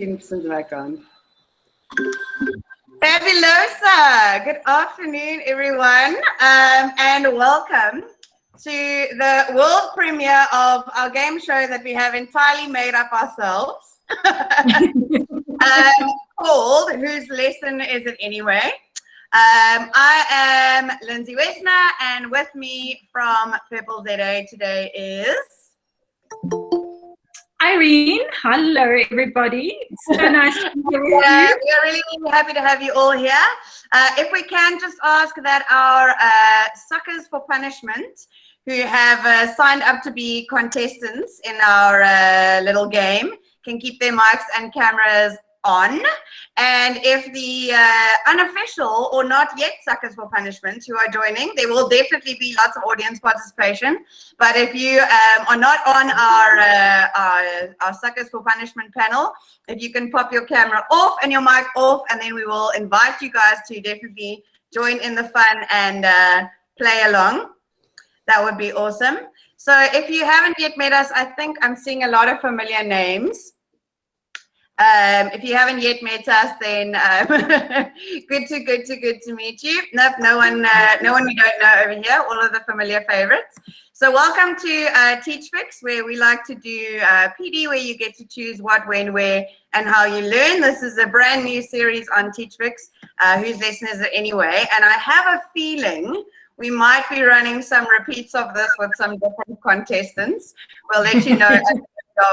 students in the background. Fabulosa! Good afternoon, everyone, and welcome to the world premiere of our game show that we have entirely made up ourselves, called Whose Lesson Is It Anyway? I am Lindsay Westner, and with me from Purpleza today is Irene. Hello, everybody. So nice to be here with you. We are really happy to have you all here. If we can just ask that our suckers for punishment who have signed up to be contestants in our little game can keep their mics and cameras on, and if the unofficial or not yet suckers for punishment who are joining, there will definitely be lots of audience participation. But if you are not on our suckers for punishment panel, if you can pop your camera off and your mic off, and then we will invite you guys to definitely join in the fun and play along. That would be awesome. So if you haven't yet met us, I think I'm seeing a lot of familiar names. If you haven't yet met us, then good to meet you. Nope, no one we don't know over here. All of the familiar favorites. So welcome to Teach Fix, where we like to do PD, where you get to choose what, when, where, and how you learn. This is a brand new series on Teach Fix, Whose Lesson Is It Anyway? And I have a feeling we might be running some repeats of this with some different contestants. We'll let you know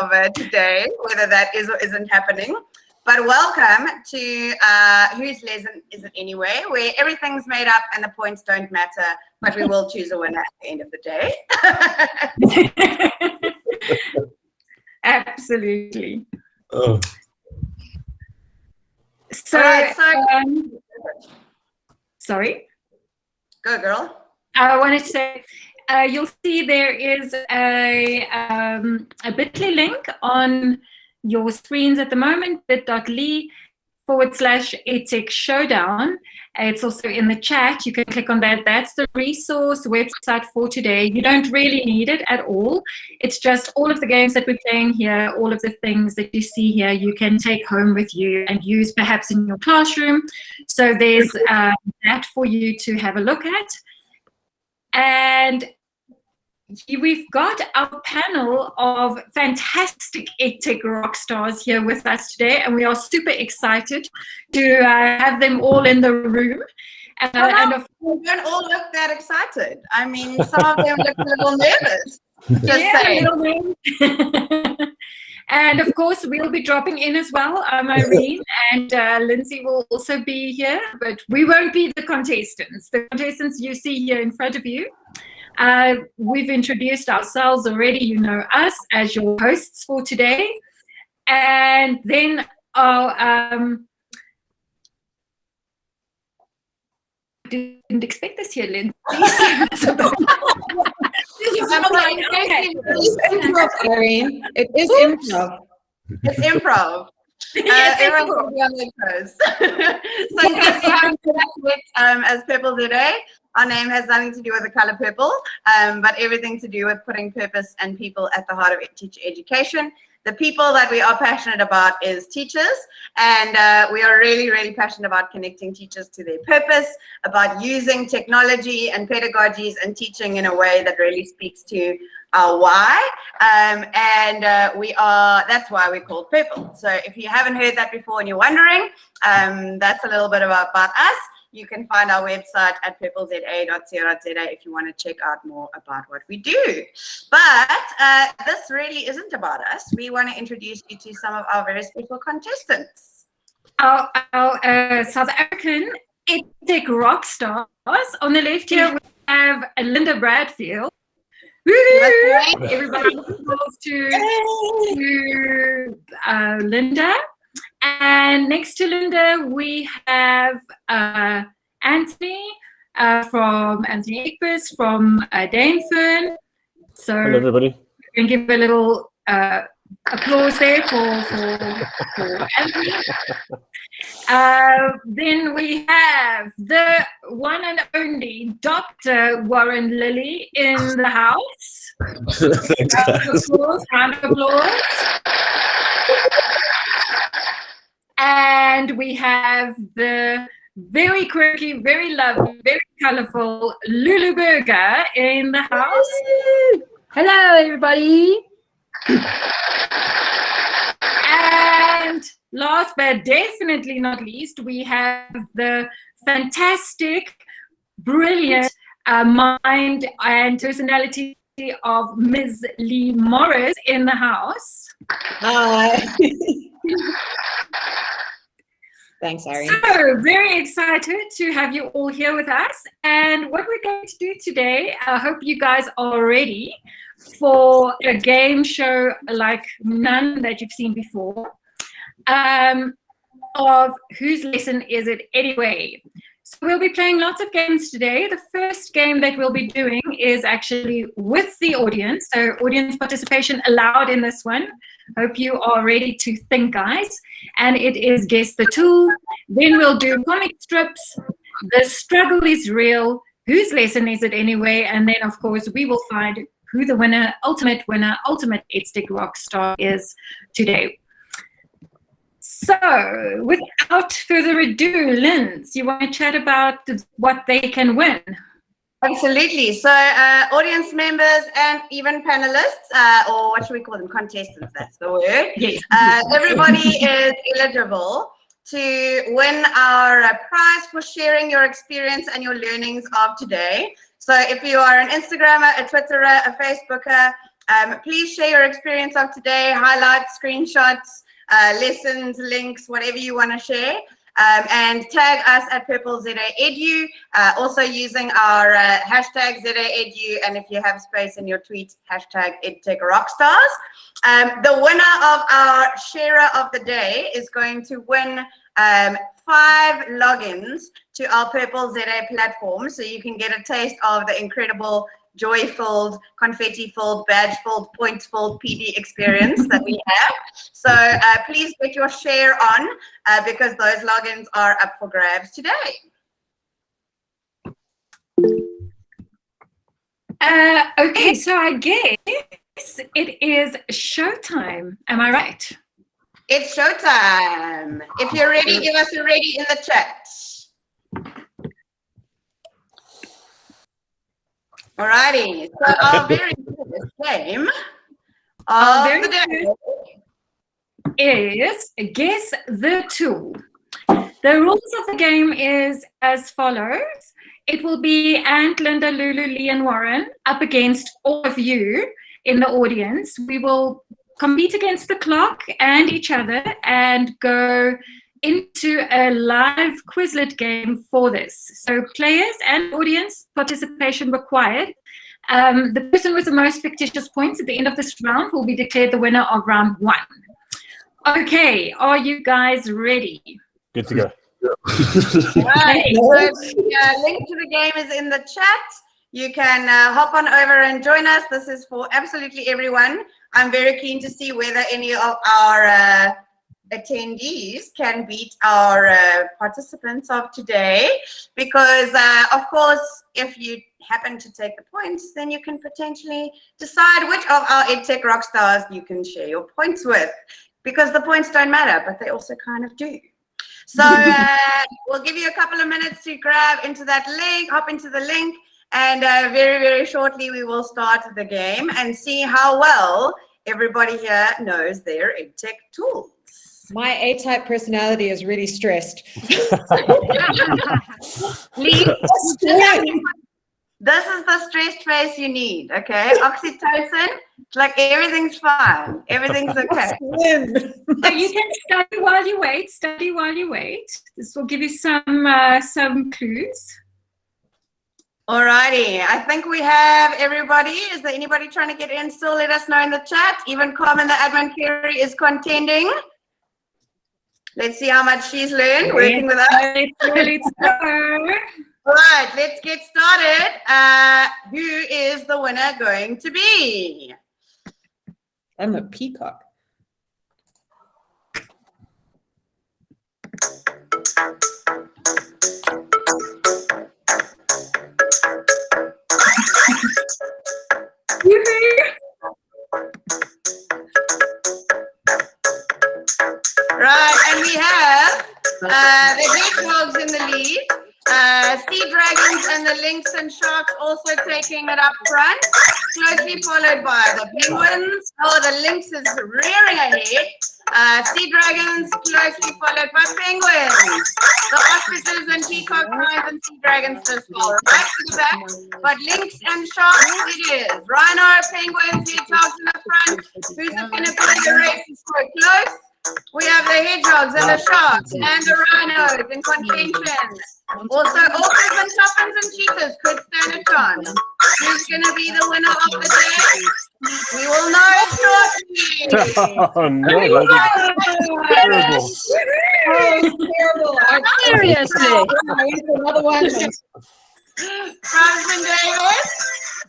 of today whether that is or isn't happening. But welcome to Whose Lesson Is It Anyway, where everything's made up and the points don't matter, but we will choose a winner at the end of the day. Absolutely. Oh. So, sorry? Go, girl. I wanted to say, you'll see there is a bit.ly link on your screens at the moment, bit.ly/Atex Showdown. It's also in the chat. You can click on that. That's the resource website for today. You don't really need it at all. It's just all of the games that we're playing here, all of the things that you see here, you can take home with you and use perhaps in your classroom. So there's that for you to have a look at. And we've got our panel of fantastic EdTech rock stars here with us today, and we are super excited to have them all in the room. And don't all look that excited. I mean, some of them look a little nervous. Just saying. And of course, we'll be dropping in as well. Irene and Lindsay will also be here, but we won't be the contestants. The contestants you see here in front of you. We've introduced ourselves already. You know us as your hosts for today. And then our... didn't expect this here, Lindsay. It's improv, Irene. It is improv. It's improv. Everyone will be on their toes. So in case you haven't met as Purpleza, our name has nothing to do with the color purple, but everything to do with putting purpose and people at the heart of teacher education. The people that we are passionate about is teachers, and we are really passionate about connecting teachers to their purpose, about using technology and pedagogies and teaching in a way that really speaks to our why, that's why we're called Purple. So if you haven't heard that before and you're wondering, that's a little bit about us. You can find our website at purpleza.co.za if you want to check out more about what we do. But this really isn't about us. We want to introduce you to some of our very special contestants. Our South African EdTech rock stars. On the left here, we have Linda Bradfield. Everybody goes to Linda. And next to Linda, we have Anthony from Anthony Egbers from Dainfern. So hello, everybody. We can give a little applause there for Anthony. Then we have the one and only Dr. Warren Lilly in the house. Thanks, guys. Round of applause. And we have the very quirky, very lovely, very colorful Lulu Burger in the house. Hello, everybody. And last but definitely not least, we have the fantastic, brilliant mind and personality of Ms. Lee Morris in the house. Hi. Thanks, Ari. So, very excited to have you all here with us. And what we're going to do today, I hope you guys are ready for a game show like none that you've seen before, of whose lesson is it anyway? So we'll be playing lots of games today. The first game that we'll be doing is actually with the audience. So audience participation allowed in this one. Hope you are ready to think, guys. And it is Guess the Tool. Then we'll do comic strips. The struggle is real. Whose lesson is it anyway? And then, of course, we will find who the winner, ultimate Atex rock star is today. So, without further ado, Linz, you want to chat about what they can win? Absolutely. So, audience members and even panelists, or what should we call them? Contestants, that's the word. Yes. Everybody is eligible to win our prize for sharing your experience and your learnings of today. So, if you are an Instagrammer, a Twitterer, a Facebooker, please share your experience of today, highlights, screenshots, lessons, links, whatever you want to share, and tag us at Purpleza Edu, also using our hashtag ZAEdu, and if you have space in your tweet, hashtag EdTech Rockstars. The winner of our sharer of the day is going to win 5 logins to our Purpleza platform, so you can get a taste of the incredible joy-filled, confetti-filled, badge-filled, points-filled PD experience that we have. So please get your share on because those logins are up for grabs today. Okay, so I guess it is showtime. Am I right? It's showtime. If you're ready, give us a ready in the chat. Alrighty, so our very first game of the day is Guess the Tool. The rules of the game is as follows. It will be Ant, Linda, Lulu, Lee, and Warren up against all of you in the audience. We will compete against the clock and each other and go into a live Quizlet game for this. So players and audience participation required. The person with the most fictitious points at the end of this round will be declared the winner of round 1. Okay, are you guys ready? Good to go. Right, so the link to the game is in the chat. You can hop on over and join us. This is for absolutely everyone. I'm very keen to see whether any of our attendees can beat our participants of today, because of course if you happen to take the points, then you can potentially decide which of our EdTech rock stars you can share your points with, because the points don't matter, but they also kind of do. So we'll give you a couple of minutes to grab into that link, hop into the link, and very, very shortly we will start the game and see how well everybody here knows their EdTech tools. My A-type personality is really stressed. Lee, this is the stressed face you need, okay? Oxytocin, like everything's fine. Everything's okay. So you can study while you wait, study while you wait. This will give you some clues. Alrighty, I think we have everybody. Is there anybody trying to get in still? Let us know in the chat. Even Carmen, the admin query, is contending. Let's see how much she's learned working with us. Let's go. All right, let's get started. Who is the winner going to be? I'm a peacock. Right. we have the hedgehogs in the lead. Sea dragons and the lynx and sharks also taking it up front, closely followed by the penguins. Oh, the lynx is rearing ahead. Sea dragons closely followed by penguins. The ostriches and peacock lions and sea dragons just fall right to the back. But lynx and sharks it is. Rhino, penguins, hedgehogs in the front. Who's going to play the race? Is so close. We have the hedgehogs and the sharks and the rhinos in contention. Also, orcas and tuffins and cheetahs could stand a chance. Who's going to be the winner of the day? We will know shortly. Oh, no, that's terrible. Oh, terrible. Seriously. Another one. Frozen Davis,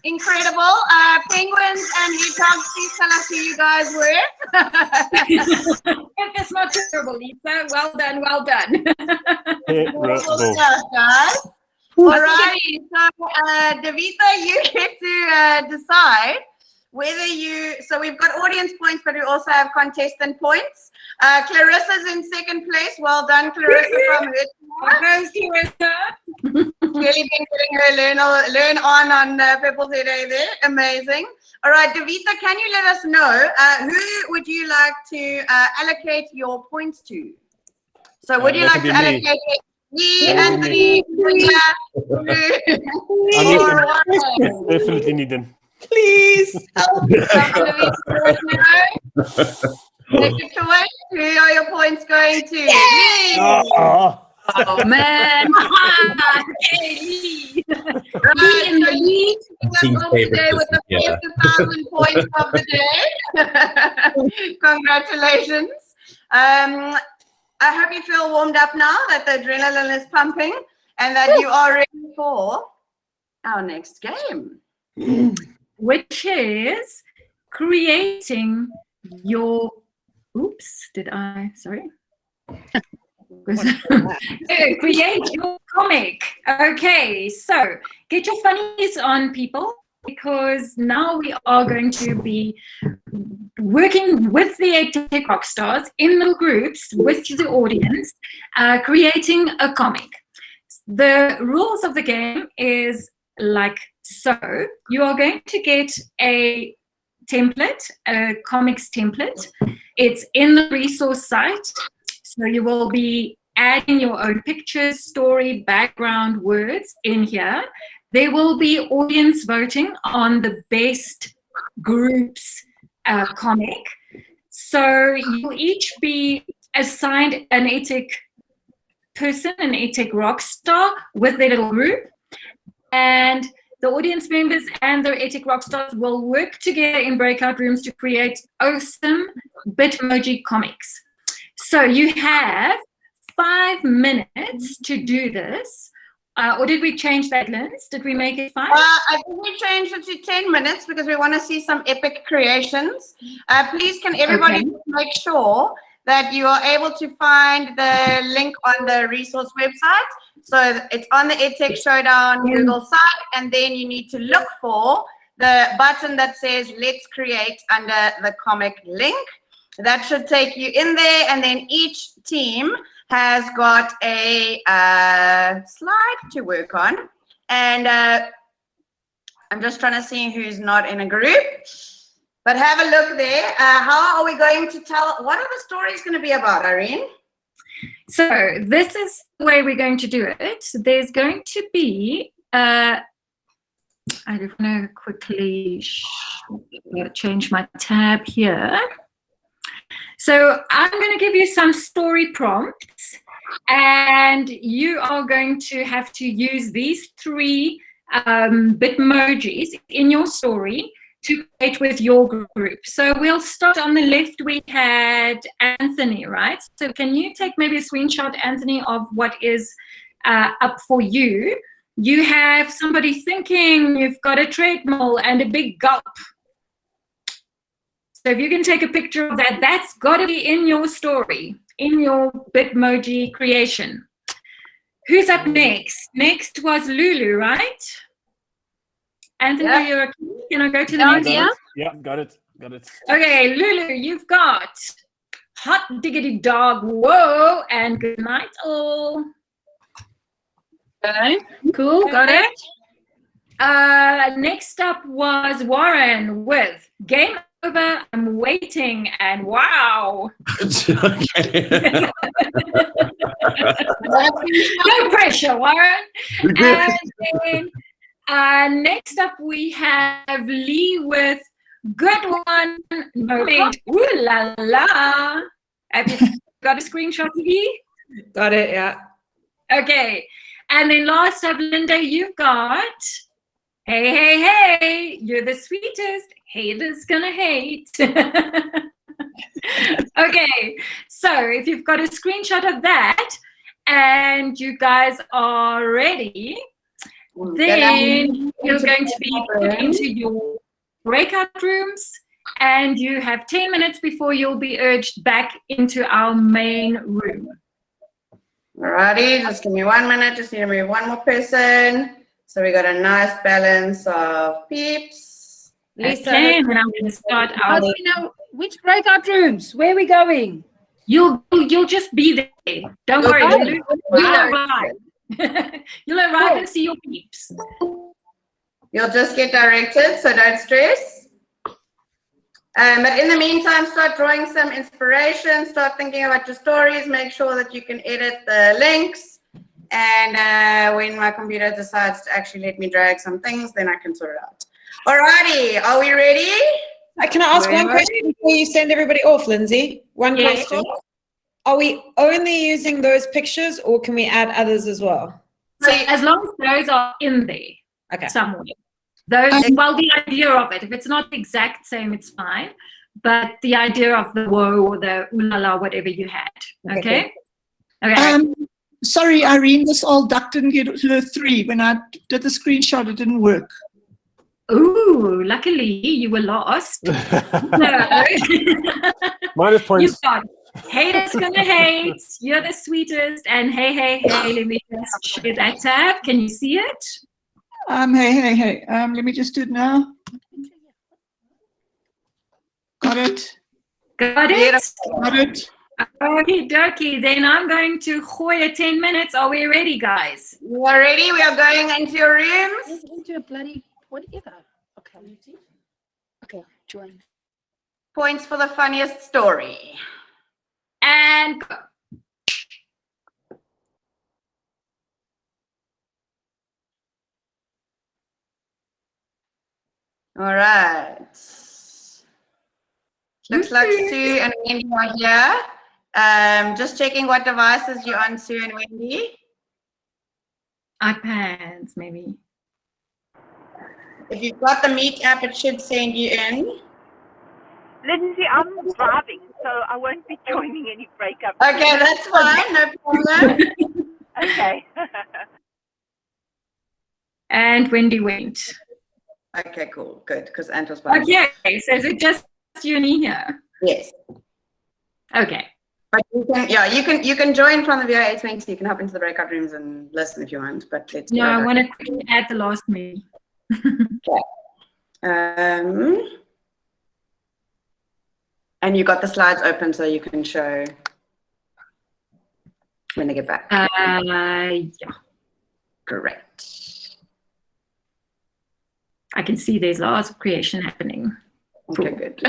incredible. Penguins and hedgehogs, please tell us who you guys were. It's not terrible, Lisa. Well done, well done. Well stuff, guys. Alrighty, so Davita, you get to decide whether you, so we've got audience points, but we also have contestant points. Clarissa's in second place. Well done, Clarissa from Clarissa. Really been getting her learn on Purple's Day there. Amazing. All right, Davita, can you let us know who would you like to allocate your points to? So would you like to allocate it? Me, Anthony, Definitely need them. Please help. Take it away. Who are your points going to? Oh man! Hey, Lee. Right, in the lead. Today with the 50,000 points of the day. Congratulations. I hope you feel warmed up now that the adrenaline is pumping and that you are ready for our next game, which is creating your. Oops! Did I? Sorry. Create your comic. Okay, so get your funnies on, people, because now we are going to be working with the Atex Rockstars in little groups with the audience, creating a comic. The rules of the game is like so. You are going to get a template, a comics template. It's in the resource site. So you will be adding your own pictures, story, background, words in here. There will be audience voting on the best groups comic. So you'll each be assigned an Atex person, an Atex Rockstar with their little group. And the audience members and the Atex Rockstars will work together in breakout rooms to create awesome Bitmoji comics. So you have 5 minutes to do this. Or did we change that, Linz? Did we make it 5? I think we changed it to 10 minutes because we want to see some epic creations. Please, can everybody make sure that you are able to find the link on the resource website? So it's on the Atex Showdown Google site, and then you need to look for the button that says Let's Create under the comic link. That should take you in there, and then each team has got a slide to work on. And I'm just trying to see who's not in a group. But have a look there. How are we going to tell? What are the stories going to be about, Irene? So this is the way we're going to do it. There's going to be, I just want to quickly change my tab here. So I'm going to give you some story prompts, and you are going to have to use these 3 Bitmojis in your story to create with your group. So we'll start on the left. We had Anthony, right? So can you take maybe a screenshot, Anthony, of what is up for you? You have somebody thinking, you've got a treadmill and a big gulp. So if you can take a picture of that, that's got to be in your story, in your Bitmoji creation. Who's up next? Next was Lulu, right? Anthony, Yeah. Can I go to the next one? Yeah, got it. Okay, Lulu, you've got hot diggity dog, whoa, and good night all. Okay, cool, got it. Next up was Warren with Game Over, I'm Waiting, and wow. Okay. No pressure, Warren. And then next up we have Lee with Good One, No Comment, Ooh La La. Have you got a screenshot, Lee? Got it, yeah. Okay. And then last up, Linda, you've got Hey, hey, hey, you're the sweetest. Haters gonna hate. Okay, so if you've got a screenshot of that and you guys are ready, then you're going to be put into your breakout rooms and you have 10 minutes before you'll be urged back into our main room. Alrighty, just give me 1 minute. Just need to move one more person. So we got a nice balance of peeps. Lisa, Okay, and then I'm going to start how out. do we know which breakout rooms? Where are we going? You'll just be there. Don't worry, Lulu. You'll arrive. You'll arrive and see your peeps. You'll just get directed, so don't stress. But in the meantime, start drawing some inspiration. Start thinking about your stories. Make sure that you can edit the links. And when my computer decides to actually let me drag some things, then I can sort it out. Alrighty, are we ready? Can I ask one question before you send everybody off, Lindsay? One question. Are we only using those pictures or can we add others as well? So as long as those are in there somewhere. Those, well, the idea of it, if it's not the exact same, it's fine. But the idea of the whoa or the ooh la la, whatever you had. Okay? Okay. Sorry, Irene, this all duck didn't get to the 3. When I did the screenshot, it didn't work. Ooh, luckily you were lost. Minus points. You've got haters gonna hate, you're the sweetest, and hey, hey, hey, let me just share that tab. Can you see it? Hey. Let me just do it now. Got it. Got it? Got it. Okie dokie, then I'm going to Goya 10 minutes. Are we ready, guys? You are ready? We are going into your rooms. Into a bloody whatever. Okay. Okay, join. Points for the funniest story. And go. All right. Looks like Sue and Wendy are here. Just checking what devices you're on, Sue and Wendy. iPads, maybe. If you've got the Meet app, it should send you in. Lindsay, I'm driving, so I won't be joining any breakup. Okay, that's fine, no problem. Okay. And Wendy went. Okay, cool, good, because Ant was Okay, so is it just you and me here? Yes. Okay. But you can join from the VIA20. You can hop into the breakout rooms and listen if you want. But let's no, I want to quickly add the last me. Okay. And you got the slides open so you can show when they get back. Yeah. Great. I can see there's lots of creation happening. Okay, good.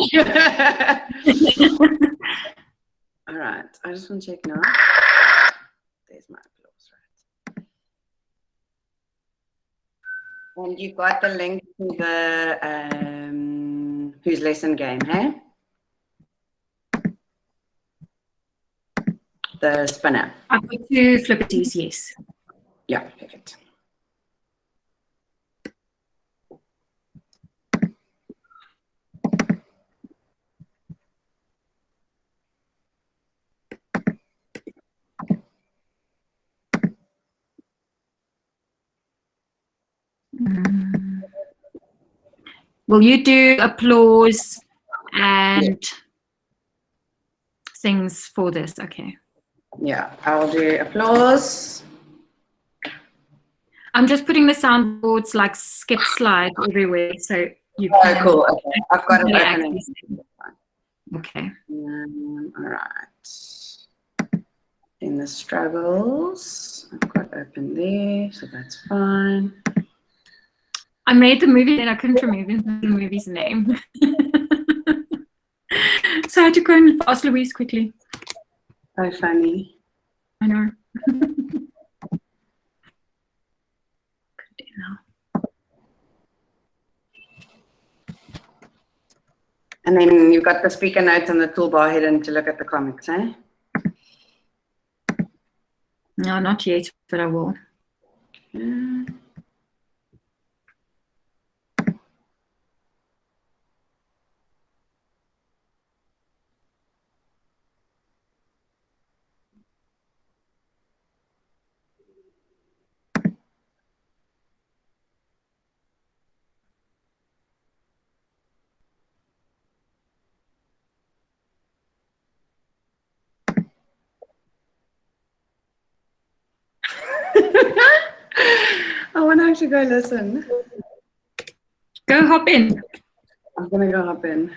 All right, I just want to check now. There's my applause, right? And you got the link to the Who's Lesson game, hey? The spinner. I've got 2 Flippities, yes. Yeah, perfect. Will you do applause and things for this? Okay. Yeah, I'll do applause. I'm just putting the soundboards like skip slide everywhere so you can. Oh, cool. Okay. I've got it open. Okay. All right. In the struggles, I've got open there, so that's fine. I made the movie and I couldn't remember the movie's name. So I had to go and ask Louise quickly. So funny. I know. And then you've got the speaker notes and the toolbar hidden to look at the comics, eh? No, not yet, but I will. Okay. I want to actually go listen. Go hop in. I'm going to go hop in.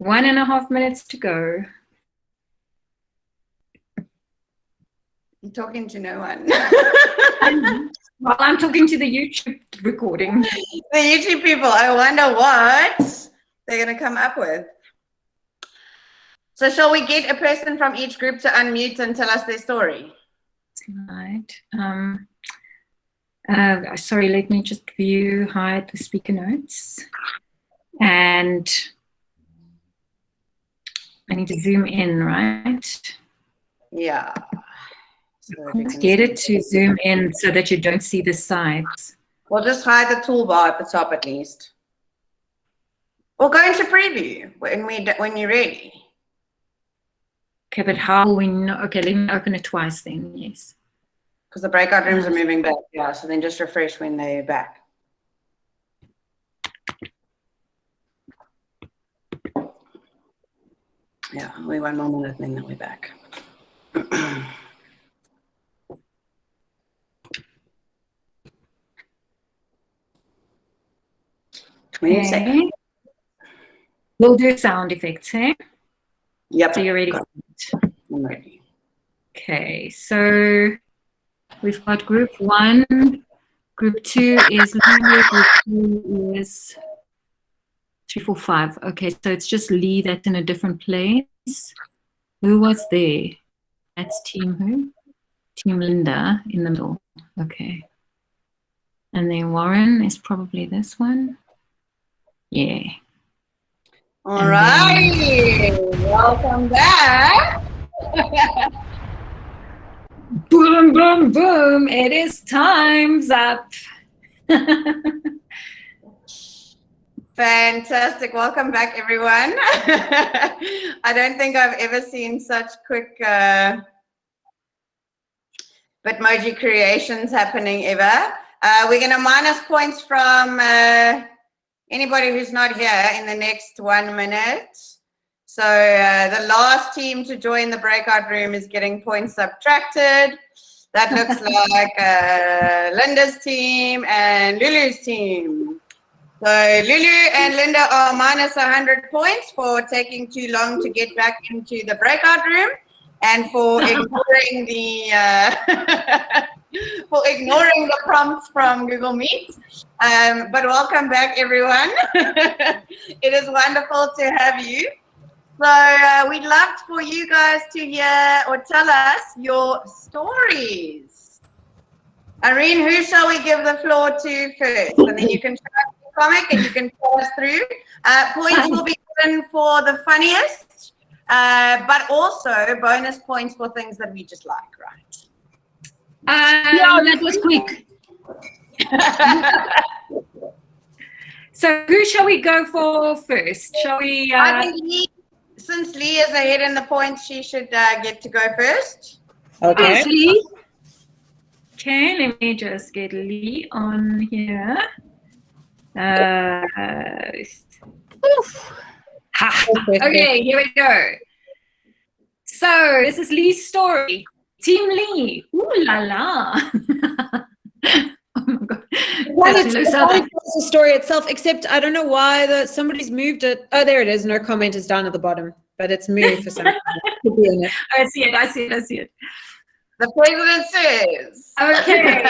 1.5 minutes to go. You're talking to no one. Well, I'm talking to the YouTube recording. The YouTube people, I wonder what they're going to come up with. So shall we get a person from each group to unmute and tell us their story? Right. Sorry, let me just hide the speaker notes. And I need to zoom in, right? Yeah. So Get it to zoom in so that you don't see the sides. We'll just hide the toolbar at the top at least. We'll go into preview when you're ready. Okay, but how will we know? Okay, let me open it twice then, yes. Because the breakout rooms are moving back, yeah, so then just refresh when they're back. Yeah, only 1 more minute and then we're back. 20 seconds. We'll do sound effects, hey? Yep. So you're ready? I'm ready. Okay, so we've got group 1. Group 2 is Lulu. Group 2 is 3, 4, 5. Okay, so it's just Lee that's in a different place. Who was there? That's team who? Team Linda in the middle. Okay. And then Warren is probably this one. Yeah. All right. Welcome back. Boom, boom, boom. It is time's up. Fantastic. Welcome back, everyone. I don't think I've ever seen such quick Bitmoji creations happening ever. We're going to minus points from anybody who's not here in the next 1 minute. So the last team to join the breakout room is getting points subtracted. That looks like Linda's team and Lulu's team. So Lulu and Linda are minus 100 points for taking too long to get back into the breakout room and for ignoring the prompts from Google Meet. But welcome back, everyone. It is wonderful to have you. So we'd love for you guys to hear or tell us your stories. Irene, who shall we give the floor to first? And then you can try the comic and you can pull us through. Points will be given for the funniest, but also bonus points for things that we just like, right? Yeah, that was quick. So who shall we go for first? Shall we? I think Lee, since Lee is ahead in the points, she should get to go first. Okay. Yes, Lee. Okay, let me just get Lee on here. Okay, here we go. So this is Lee's story. Team Lee. Ooh la la. Oh my God. It's the story itself, except I don't know why somebody's moved it. Oh, there it is. No comment is down at the bottom, but it's moved for some reason. Could be in it. I see it. The president says. Okay.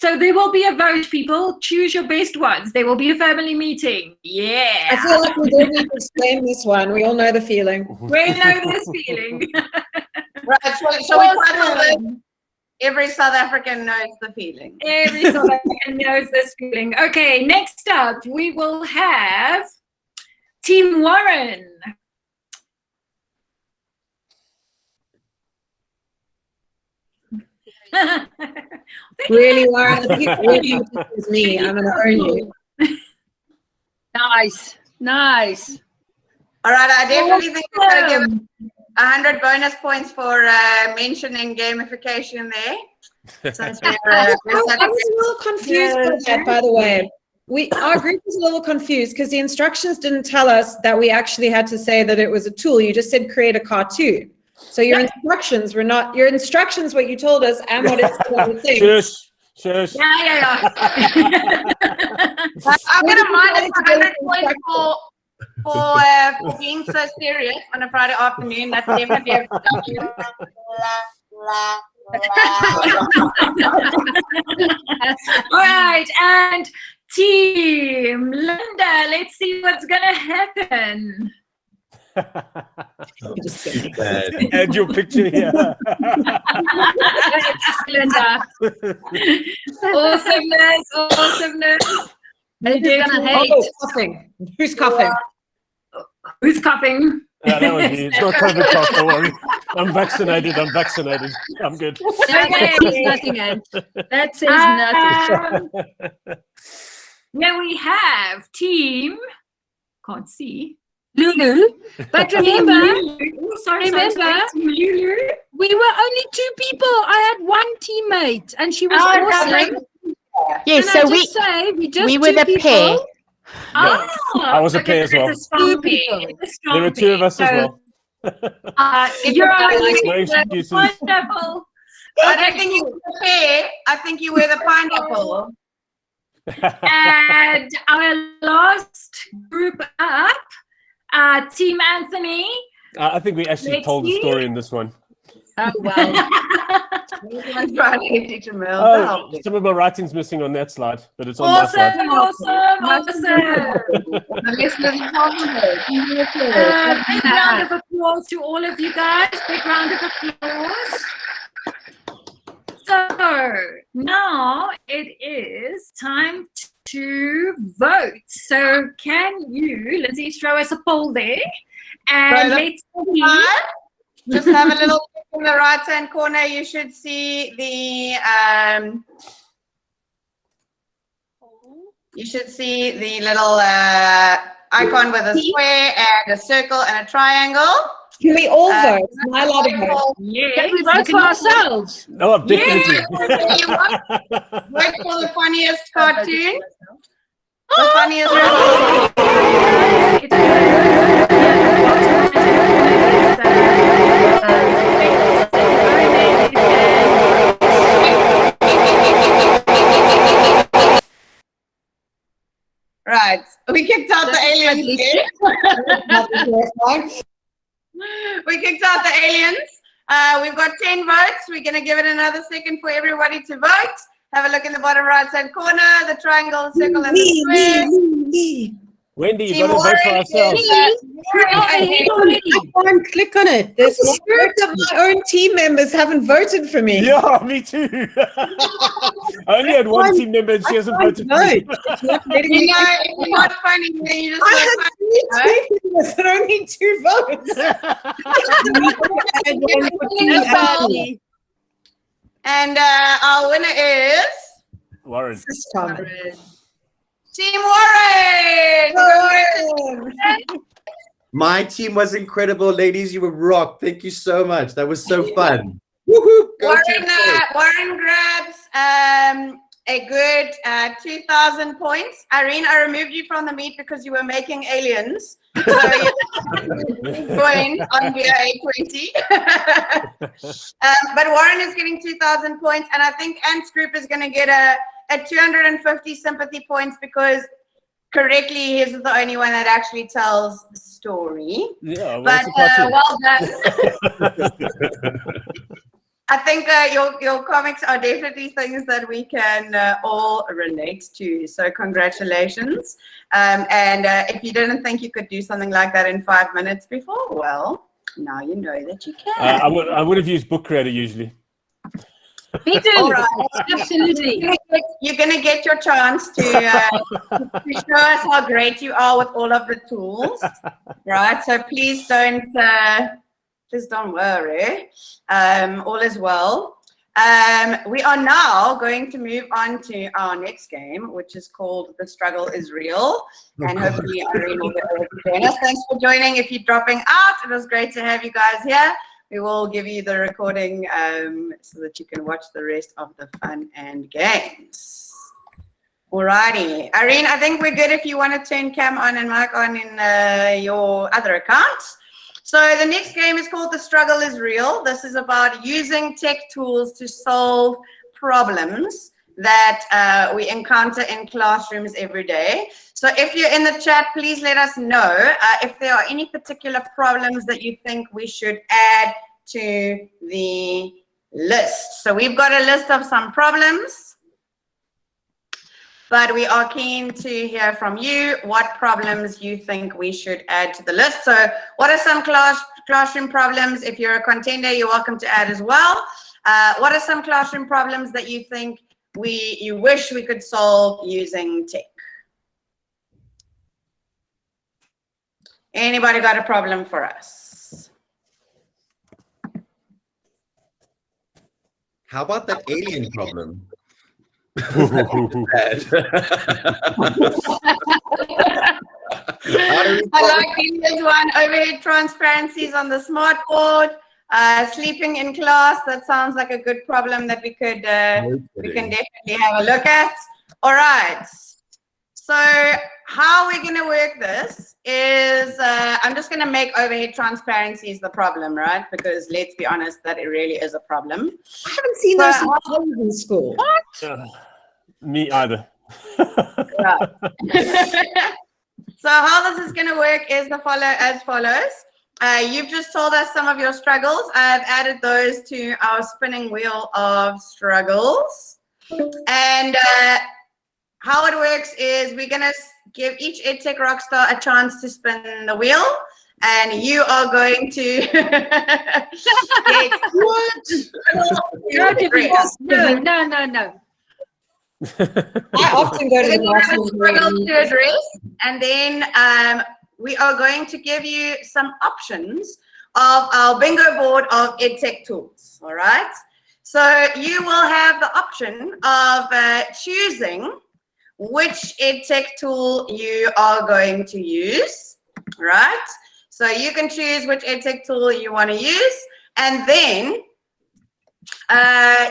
So there will be a vote, people. Choose your best ones. There will be a family meeting. Yeah. I feel like we don't need to explain this one. We all know the feeling. We know this feeling. Right, so we title this, every South African knows the feeling. Every South African knows this feeling. Okay, next up, we will have Team Warren. Really, Warren? I think it really is me. I'm going to own you. Nice. All right, I definitely think we're going to give 100 bonus points for mentioning gamification there. Since we're, I was a little confused by that, by the way. Our group was a little confused because the instructions didn't tell us that we actually had to say that it was a tool. You just said create a cartoon. So your instructions were not your instructions. What you told us and what it's the thing. Shush. Yeah. I'm going to minus 100 points for for being so serious on a Friday afternoon. That's definitely a All right, and team Linda, let's see what's gonna happen. And your picture here. Linda. Awesomeness. Linda's gonna hate. Coughing. Who's coughing? Who's coughing? That was me. It's not COVID cough, don't worry. I'm vaccinated. I'm good. That says nothing, Anne. That says nothing. Now we have team, can't see. Lulu. But remember, Remember, Lulu. we were only 2 people. I had 1 teammate, and she was awesome. Yes, Can so we were the pair. Oh, I was a pair as well. it's a strong pair. It's a strong There were 2 of us as pair. well. You're No excuses. wonderful. I don't think you were the pear. I think you were the pineapple. And our last group up, Team Anthony. I think we actually Let's told the see. story in this one. Oh, well. Friday, teacher Mel. Oh, some of my writing's missing on that slide, but it's on my slide. Big round of applause to all of you guys. Big round of applause. So now it is time to vote. So can you, Lindsay, throw us a poll there? And let's see. Just have a little click in the right-hand corner. You should see the little icon with a square and a circle and a triangle. Can we all vote? Am I allowed to vote? Yeah, Can we vote for ourselves? Oh, definitely. You want? Vote for the funniest cartoon. The funniest Right. We kicked out the aliens. We kicked out the aliens. We've got 10 votes. We're going to give it another second for everybody to vote. Have a look in the bottom right-hand corner, the triangle, circle, and the square. Wendy, you Team got to vote for Warren ourselves. I can't click on it. There's the spirit of my own team members haven't voted for me. Yeah, me too. I only had one team member and she hasn't voted for me. It's not letting You me. know, if you're not funny, then you just I not had 3 team members and only 2 votes. And our winner is Warren. This time. Team Warren. My team was incredible, ladies. You were rock. Thank you so much. That was so fun. Woohoo! Go team. Warren grabs a good 2,000 points. Irene, I removed you from the meet because you were making aliens. So you joined on via 20. But Warren is getting 2,000 points, and I think Ant's group is going to get a 250 sympathy points because correctly he's the only one that actually tells the story. Yeah, But well done. I think your comics are definitely things that we can all relate to. So congratulations. And if you didn't think you could do something like that in 5 minutes before, well, now you know that you can. I would have used Book Creator usually. Me too. All right. Absolutely. You're going to get your chance to show us how great you are with all of the tools, right? So please don't worry. All is well. We are now going to move on to our next game, which is called The Struggle is Real. And hopefully Irene will be able to join us. Thanks for joining. If you're dropping out, it was great to have you guys here. We will give you the recording so that you can watch the rest of the fun and games. Alrighty. Irene, I think we're good if you want to turn cam on and mic on in your other account. So the next game is called The Struggle is Real. This is about using tech tools to solve problems that we encounter in classrooms every day. So if you're in the chat, please let us know if there are any particular problems that you think we should add to the list. So we've got a list of some problems, but we are keen to hear from you what problems you think we should add to the list. So what are some classroom problems? If you're a contender, you're welcome to add as well. What are some classroom problems that you think you wish we could solve using tech? Anybody got a problem for us? How about that alien problem? I like this one. Overhead transparencies on the smart board. Sleeping in class. That sounds like a good problem that we can definitely have a look at. All right. So how we're going to work this is I'm just going to make overhead transparencies the problem, right? Because let's be honest, that it really is a problem. I haven't seen those in school. What? Me either. Right. So how this is going to work is as follows. You've just told us some of your struggles. I've added those to our spinning wheel of struggles. And how it works is we're going to give each EdTech Rockstar a chance to spin the wheel. And you are going to get What? No. I often go to the struggle bathroom. to address, and then we are going to give you some options of our bingo board of EdTech tools. All right. So you will have the option of choosing which EdTech tool you are going to use. Right. So you can choose which EdTech tool you want to use, and then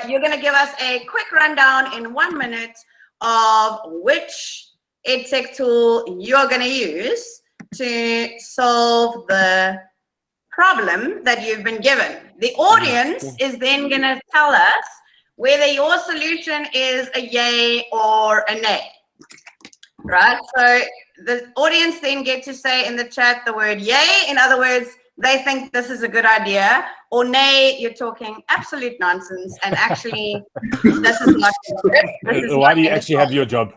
you're going to give us a quick rundown in 1 minute of which EdTech tool you're going to use to solve the problem that you've been given. The audience is then going to tell us whether your solution is a yay or a nay. Right? So the audience then get to say in the chat the word yay. In other words, they think this is a good idea, or nay, you're talking absolute nonsense, and actually, this is not good. Why do you actually have your job?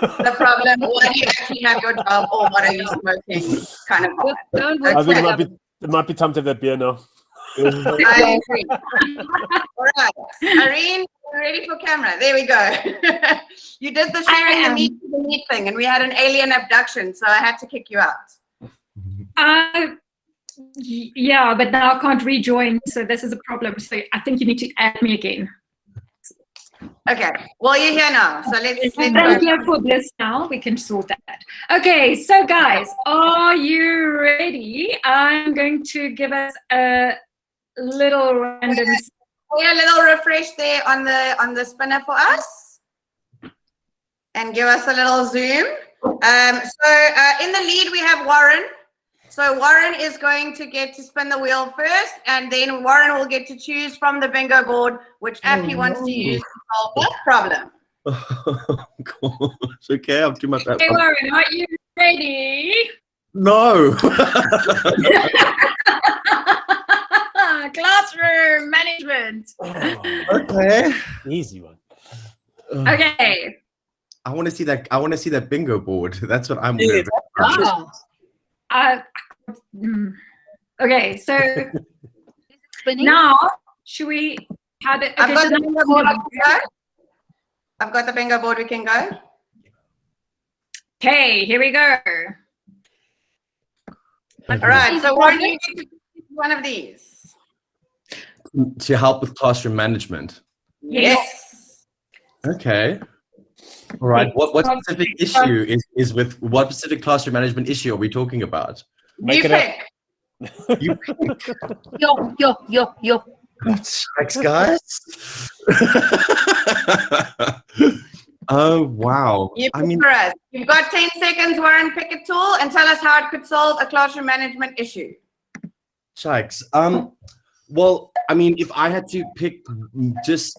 The problem, why do you actually have your job, or what are you smoking, kind of vibe. I think it might be time to have that beer now. I agree. All right, Irene, we're ready for camera. There we go. You did the sharing the meet thing, and we had an alien abduction, so I had to kick you out. Yeah, but now I can't rejoin, so this is a problem. So I think you need to add me again. Okay, well, you're here now, so let's I'm go. here for this now. We can sort that. Okay, so guys, are you ready? I'm going to give us a little random. A little refresh there on the spinner for us, and give us a little zoom. So in the lead we have Warren. So Warren is going to get to spin the wheel first, and then Warren will get to choose from the bingo board which app he wants to use to solve that problem. Oh, gosh. Okay, I'm too much. Okay, Warren, are you ready? No. Classroom management. Okay. Easy one. Okay. I want to see that. I want to see that bingo board. That's what I'm worried about. Okay, so now should we have it? I've got the bingo board. I've got the bingo board. We can go. Okay, here we go. All right. So Warren, you get to choose one of these. To help with classroom management. Yes. Okay. All right. What specific issue is with what specific classroom management issue are we talking about? You pick. You pick. Yo. Thanks, guys. Oh wow. You pick for us. You've got 10 seconds, Warren. Pick a tool and tell us how it could solve a classroom management issue. Shikes. Well, I mean, if I had to pick just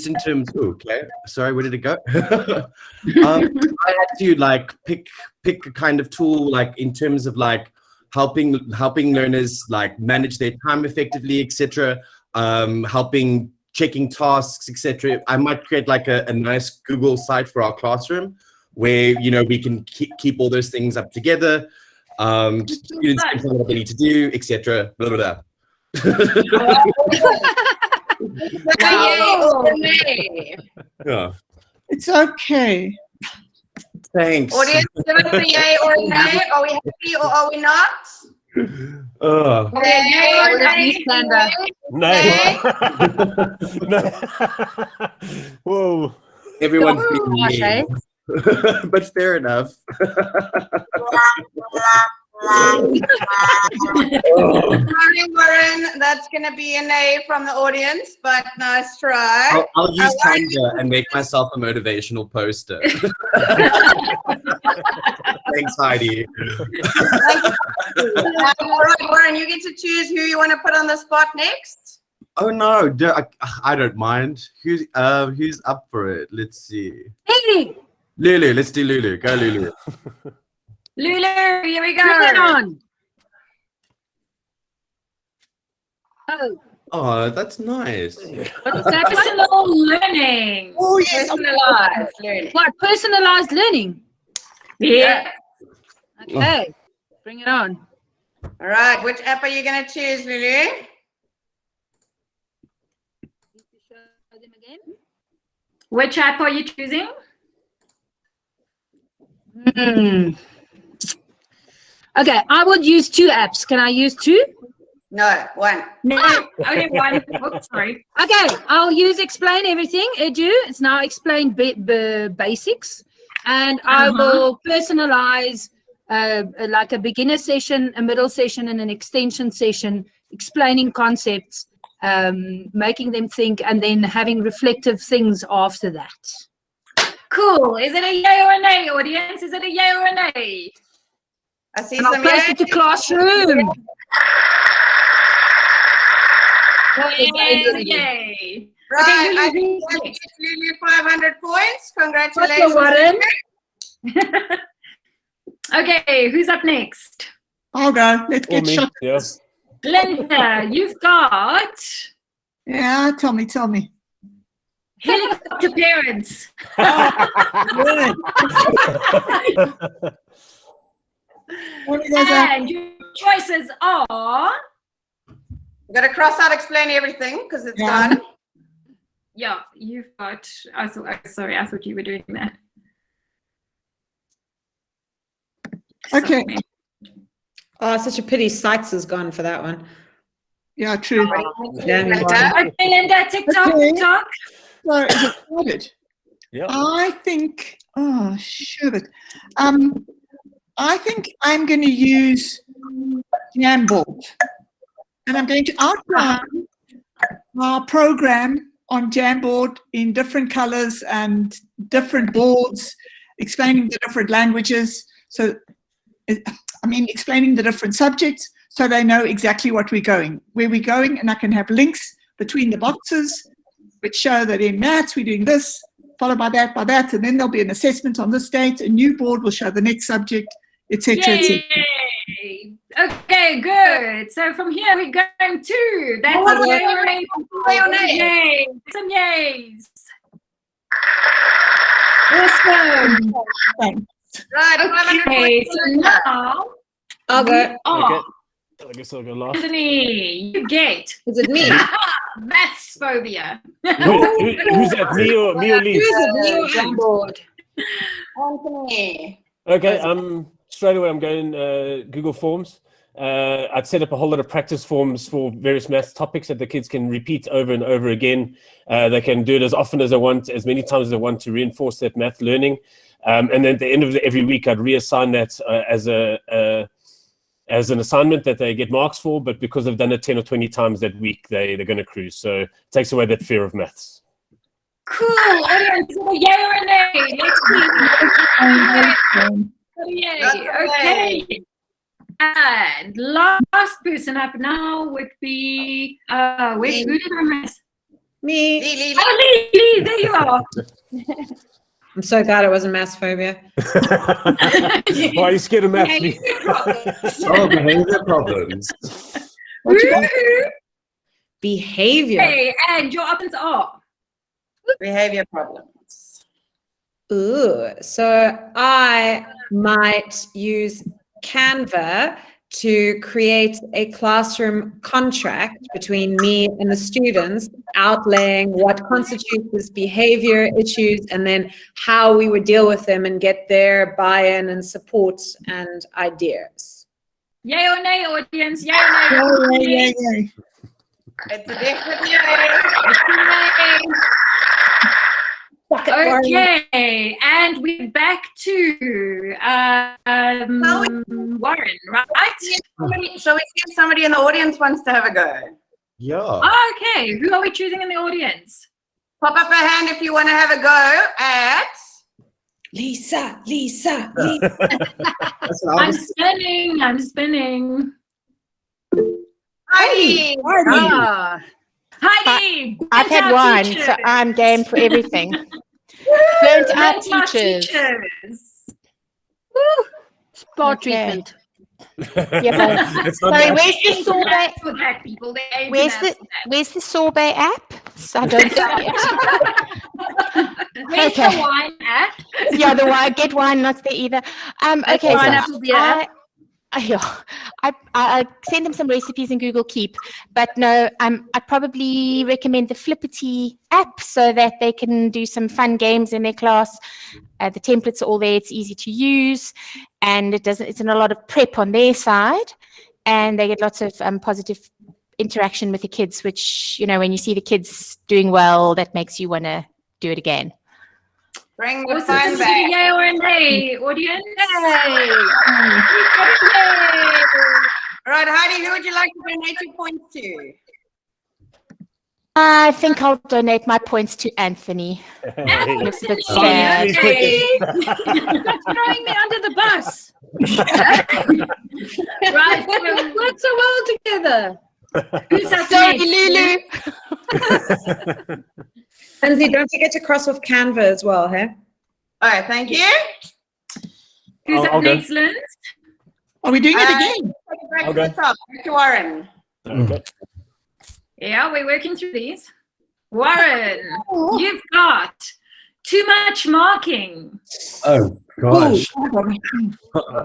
in terms, okay, sorry, where did it go? If I had to like pick a kind of tool, like in terms of like helping learners like manage their time effectively, etc., checking tasks, etc. I might create like a nice Google site for our classroom where, you know, we can keep all those things up together. Students can tell what they need to do, etc. Blah blah blah. Yeah. It's okay. Thanks. Audience, give us a yay or a nay. Are we happy or are we not? Yay or nay? Nay. Whoa. Everyone's being mean. But fair enough. Sorry, Warren, that's going to be a nay from the audience, but nice try. I'll use Canva and make myself a motivational poster. Thanks, Heidi. All right, Warren, you get to choose who you want to put on the spot next. Oh no, I don't mind. Who's up for it? Let's see. Hey, Lulu, let's do Lulu. Go, Lulu. Lulu, here we go. bring it on. Oh, Oh, that's nice. what's that? Personal learning. Oh, yes. Personalized learning. What, personalized learning? Yeah. Okay, bring it on. All right, which app are you going to choose, Lulu? Show them again. Which app are you choosing? Okay, I will use 2 apps. Can I use 2? No, one. No, only one. Oops, sorry. Okay, I'll use Explain Everything, Edu. It's now Explain basics. And I will personalize like a beginner session, a middle session, and an extension session, explaining concepts, making them think, and then having reflective things after that. Cool. Is it a yay or a nay, audience? Is it a yay or a nay? I see And I'll some post it to Classroom. Yay. Right, Okay, I Lulu, think that next. gives Lulu 500 points. Congratulations. Warren. Okay, who's up next? I'll go. Let's Or get me. shot. Yeah. Linda, you've got Yeah, tell me. helicopter parents. Good. What are those apps? And your choices are, We've got to cross out Explain Everything because it's Yeah. done. yeah, you've got, sorry, I thought you were doing that. Okay. Sorry. Oh, such a pity Sites is gone for that one. Yeah, true. Linda? Okay, Linda, TikTok, Okay. TikTok. So is it started? Yeah. I think, oh, sure. I think I'm going to use Jamboard. And I'm going to outline our program on Jamboard in different colors and different boards, explaining the different languages. So, explaining the different subjects so they know exactly where we're going, and I can have links between the boxes which show that in maths we're doing this, followed by that, and then there'll be an assessment on this date. A new board will show the next subject, etc. Yay! Okay, good. So from here we're going to, that's Oh, a yay or a nay. Yay or nay? Yay. Some yays. Awesome. Right, 500 Okay, points. so now I'll go. we are, Okay. I guess I'll go last. Anthony, you get Is it me? maths phobia. Who's that? Me or Lee? Jamboard. Anthony. Okay. Straight away I'm going Google Forms. I'd set up a whole lot of practice forms for various maths topics that the kids can repeat over and over again. They can do it as often as they want, as many times as they want, to reinforce that math learning. And then at the end of every week, I'd reassign that as an assignment that they get marks for. But because they've done it 10 or 20 times that week, they're going to cruise. So it takes away that fear of maths. Cool. Audience, is it a yay or a nay? Let's see. Yay. Okay. And last person up now would be, who did I miss? Me. Lee. Oh, Lee, there you are. I'm so glad it wasn't maths phobia. Why are you scared of maths? Lee? Oh, behavior problems. Behavior. Okay, and your options are? Behavior problems. Ooh, so I might use Canva to create a classroom contract between me and the students, outlaying what constitutes as behavior issues and then how we would deal with them and get their buy-in and support and ideas. Yay or nay, audience? Yay or nay? Yay. It's a definite yay. Okay, and we're back to Warren, right? Shall we see if somebody in the audience wants to have a go? Yeah. Okay, who are we choosing in the audience? Pop up a hand if you want to have a go at Lisa. I'm spinning. Heidi. Heidi! I've had one, so I'm game for everything. Burnt out teachers. Spa Okay. treatment. Yeah, It's not sorry, that. where's the sorbet? For that, people. They ain't enough. Where's the sorbet app? So I don't see it. Where's Okay. the wine at? Yeah, the wine, get wine, not there either. Okay, Pineapple beer. I send them some recipes in Google Keep, but no, I probably recommend the Flippity app so that they can do some fun games in their class. The templates are all there; it's easy to use, and it's not a lot of prep on their side, and they get lots of positive interaction with the kids. Which when you see the kids doing well, that makes you want to do it again. Bring the Was fun it a back. yay or a nay, audience? Yay. Right, Heidi, who would you like to donate your points to? I think I'll donate my points to Anthony. Looks a bit sad. Throwing me under the bus. Right, We work so well together. who's up Sorry, next? Lulu. Lindsay, don't forget to cross off Canva as well, hey? All right, thank you. Who's I'll up go. next, Lynn? Are we doing it again? Back I'll to the go. top. Back to Warren. Okay. Yeah, we're working through these. Warren, you've got too much marking. Oh gosh.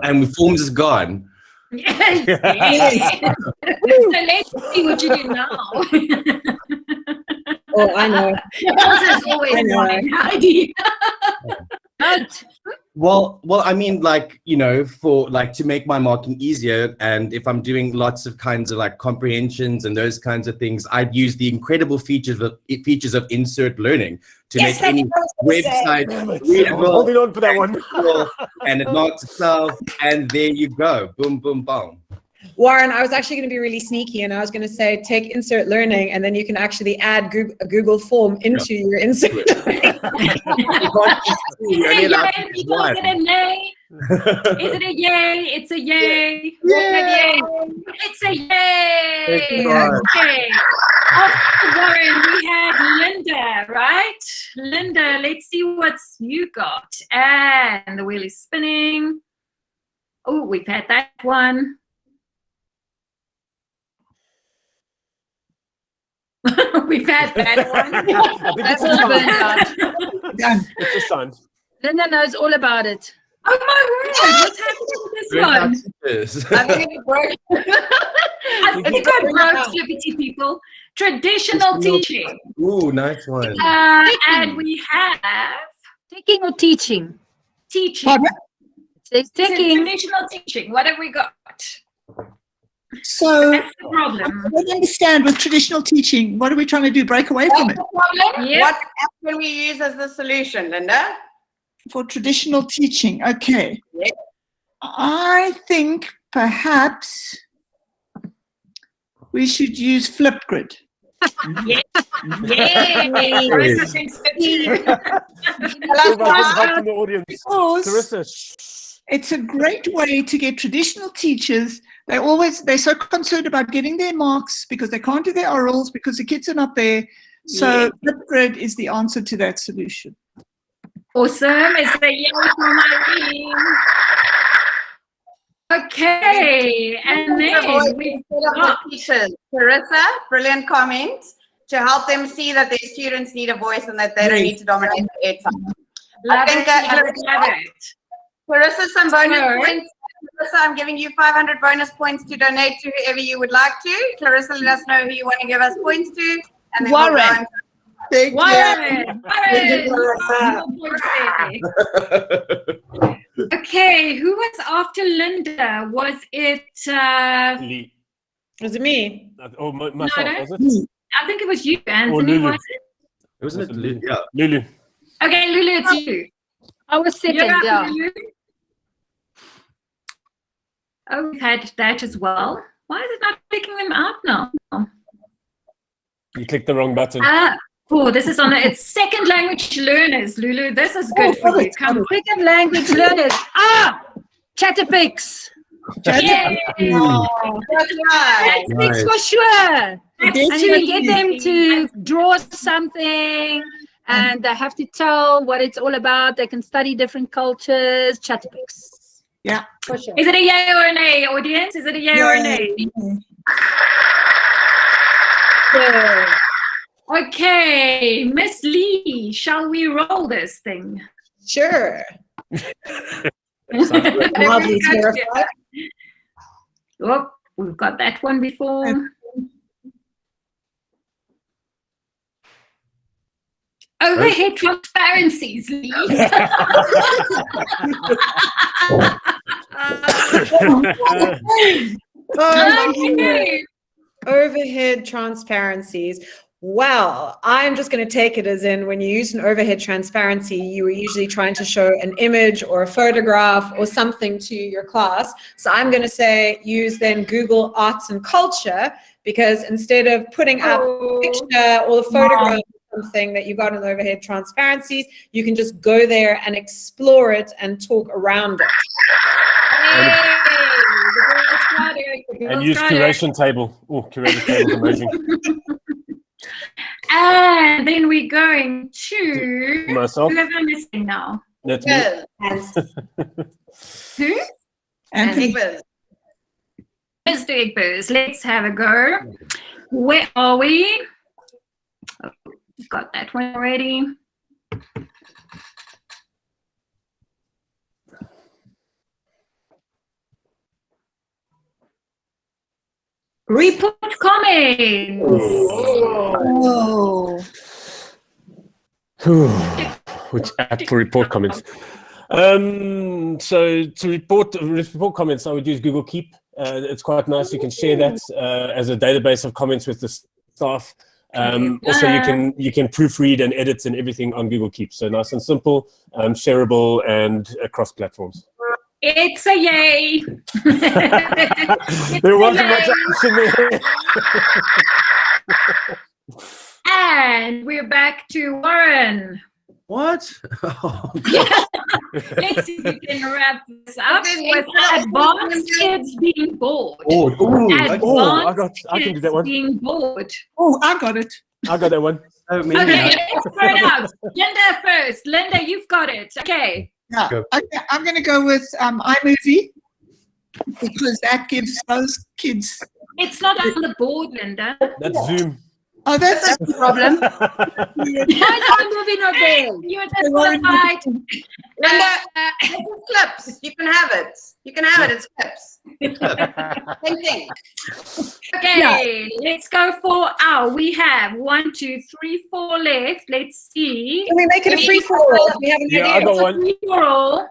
And forms is gone. Yes. So let's see what you do now. Oh, I know. This is always I know. morning, Heidi. Well, I mean, for to make my marking easier, and if I'm doing lots of kinds of comprehensions and those kinds of things, I'd use the incredible features of insert learning to make any website I'm readable, holding on for that one. and it marks itself, and there you go, boom, boom, boom. Warren, I was actually going to be really sneaky and I was going to say take insert learning and then you can actually add a Google form into your insert learning. Is it a yay, people? Is it a nay? Is it a yay? It's a yay. Yay. It's a yay. Excellent. Okay. After Warren, we had Linda, right? Linda, let's see what you got. And the wheel is spinning. Oh, we've had that one. We've had that one. I think That's it's all a burnt sign. out. Done. It's a sign. Linda knows all about it. Oh my word, what's happening with this one? I think it's broken. I think I broke Flippity, people. Traditional teaching. Ooh, nice one. And we have Taking or teaching? teaching. Pardon? It says taking. Traditional teaching. What have we got? So That's the problem. I don't understand with traditional teaching. What are we trying to do? Break away from it? Yep. What app can we use as the solution, Linda? For traditional teaching, okay. Yes. I think perhaps we should use Flipgrid. Yay! Tell us Everyone, why. help from the audience. Because Clarissa. It's a great way to get traditional teachers. They're so concerned about getting their marks because they can't do their orals because the kids are not there. So Flipgrid is the answer to that solution. Awesome. It's a yay from Irene. Okay, and then we got teachers. Carissa, brilliant comment to help them see that their students need a voice and that they don't need to dominate the airtime. love it. Clarissa, some bonus points. Clarissa, I'm giving you 500 bonus points to donate to whoever you would like to. Clarissa, let us know who you want to give us points to. And then Warren. Warren. Okay, who was after Linda? Was it Lee. Was it me? Oh, myself, No, was it? I think it was you, Anthony, Lulu. was it? Wasn't it? Yeah. Lulu. Okay, Lulu, it's you. I was second, You're up, yeah. Lulu. Oh, we've had that as well. Why is it not picking them up now? You clicked the wrong button. Oh, this is on it's second language learners, Lulu. This is good for you. Come on. Second language learners. Chatterpix. Yay! Chatterpix for sure. And you get them to draw something and they have to tell what it's all about. They can study different cultures. Chatterpix. Yeah. For sure. Is it a yay or a nay, audience? Is it a yay or a nay? Yeah. Okay, Miss Lee, shall we roll this thing? Sure. Mildly terrified. Oh, we've got that one before. Overhead transparencies, Lee. Okay. Overhead transparencies. Well, I'm just going to take it as in when you use an overhead transparency, you were usually trying to show an image or a photograph or something to your class. So I'm going to say use then Google Arts and Culture, because instead of putting up a picture or the photograph of something that you got in the overhead transparencies, you can just go there and explore it and talk around it. And use curation table. Oh, curation table emerging. And then we're going to myself. Who am I missing now? That's me. Who? And Egbers. Mr. Egbers. Let's have a go. Where are we? Oh, we've got that one already. Report comments. Oh. Which app for report comments? So to report comments, I would use Google Keep. It's quite nice. You can share that as a database of comments with the staff. Also, you can proofread and edit and everything on Google Keep. So nice and simple, shareable, and across platforms. It's a yay. There wasn't much action there. And we're back to Warren. What? Let's see if we can wrap this up with advanced kids being bored. I can do that one. Being bored. Oh, I got it. I got that one. Okay, let's throw it out. Linda first. Linda, you've got it. Okay. Yeah. Okay, I'm going to go with iMovie because that gives those kids. It's not on the board, Linda. That's Zoom. Oh, that's the problem. Why is iMovie not there? You're disqualified. Linda, it's clips. You can have it. You can have it. It's clips. Same thing. Okay, let's go for we have 1, 2, 3, 4 left. Let's see. Can we make it a free for all? We have an idea. I got one. Free for all.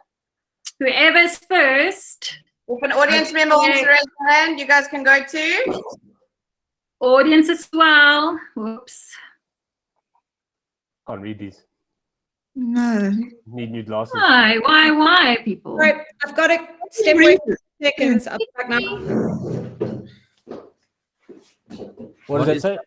Whoever's first. If an audience member wants to raise their hand, you guys can go too. Audience as well. Whoops. Can't read these. no. Need new glasses. Why, people? Right, I've got it. Step away for seconds. I'll be back now. What does that say?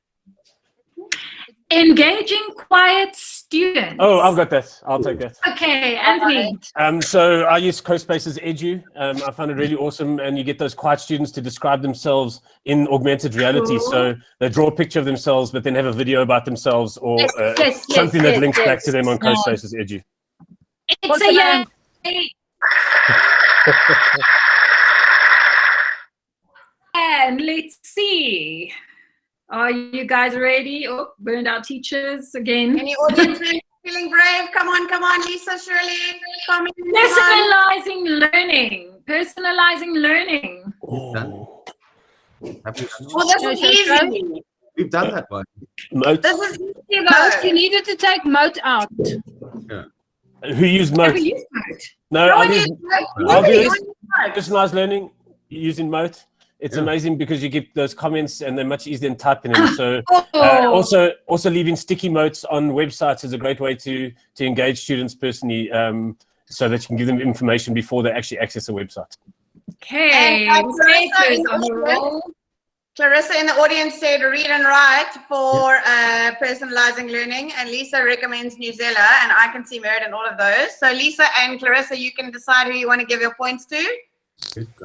Engaging quiet students. Oh, I've got that. I'll take that. Okay, Anthony. So I use CoSpace's Edu. I found it really awesome, and you get those quiet students to describe themselves in augmented reality. Cool. So they draw a picture of themselves, but then have a video about themselves or something that links back to them on CoSpace's Edu. It's a yay. And let's see. Are you guys ready? Oh, burned out teachers again. Any audience feeling brave? Come on, Lisa, Shirley. Personalizing learning. Personalizing learning. Oh. Oh, this is easy. We've done that one. Moat. This is easy Moat, you though. needed to take Moat out. Who used Moat? Never used Moat. No, No, I'll you- use you- personalized learning using Moat. It's amazing because you get those comments and they're much easier than typing them. So also leaving sticky notes on websites is a great way to engage students personally, so that you can give them information before they actually access a website. Okay. Clarissa in the audience said read and write for personalizing learning, and Lisa recommends Newsella, and I can see merit in all of those. So Lisa and Clarissa, you can decide who you want to give your points to.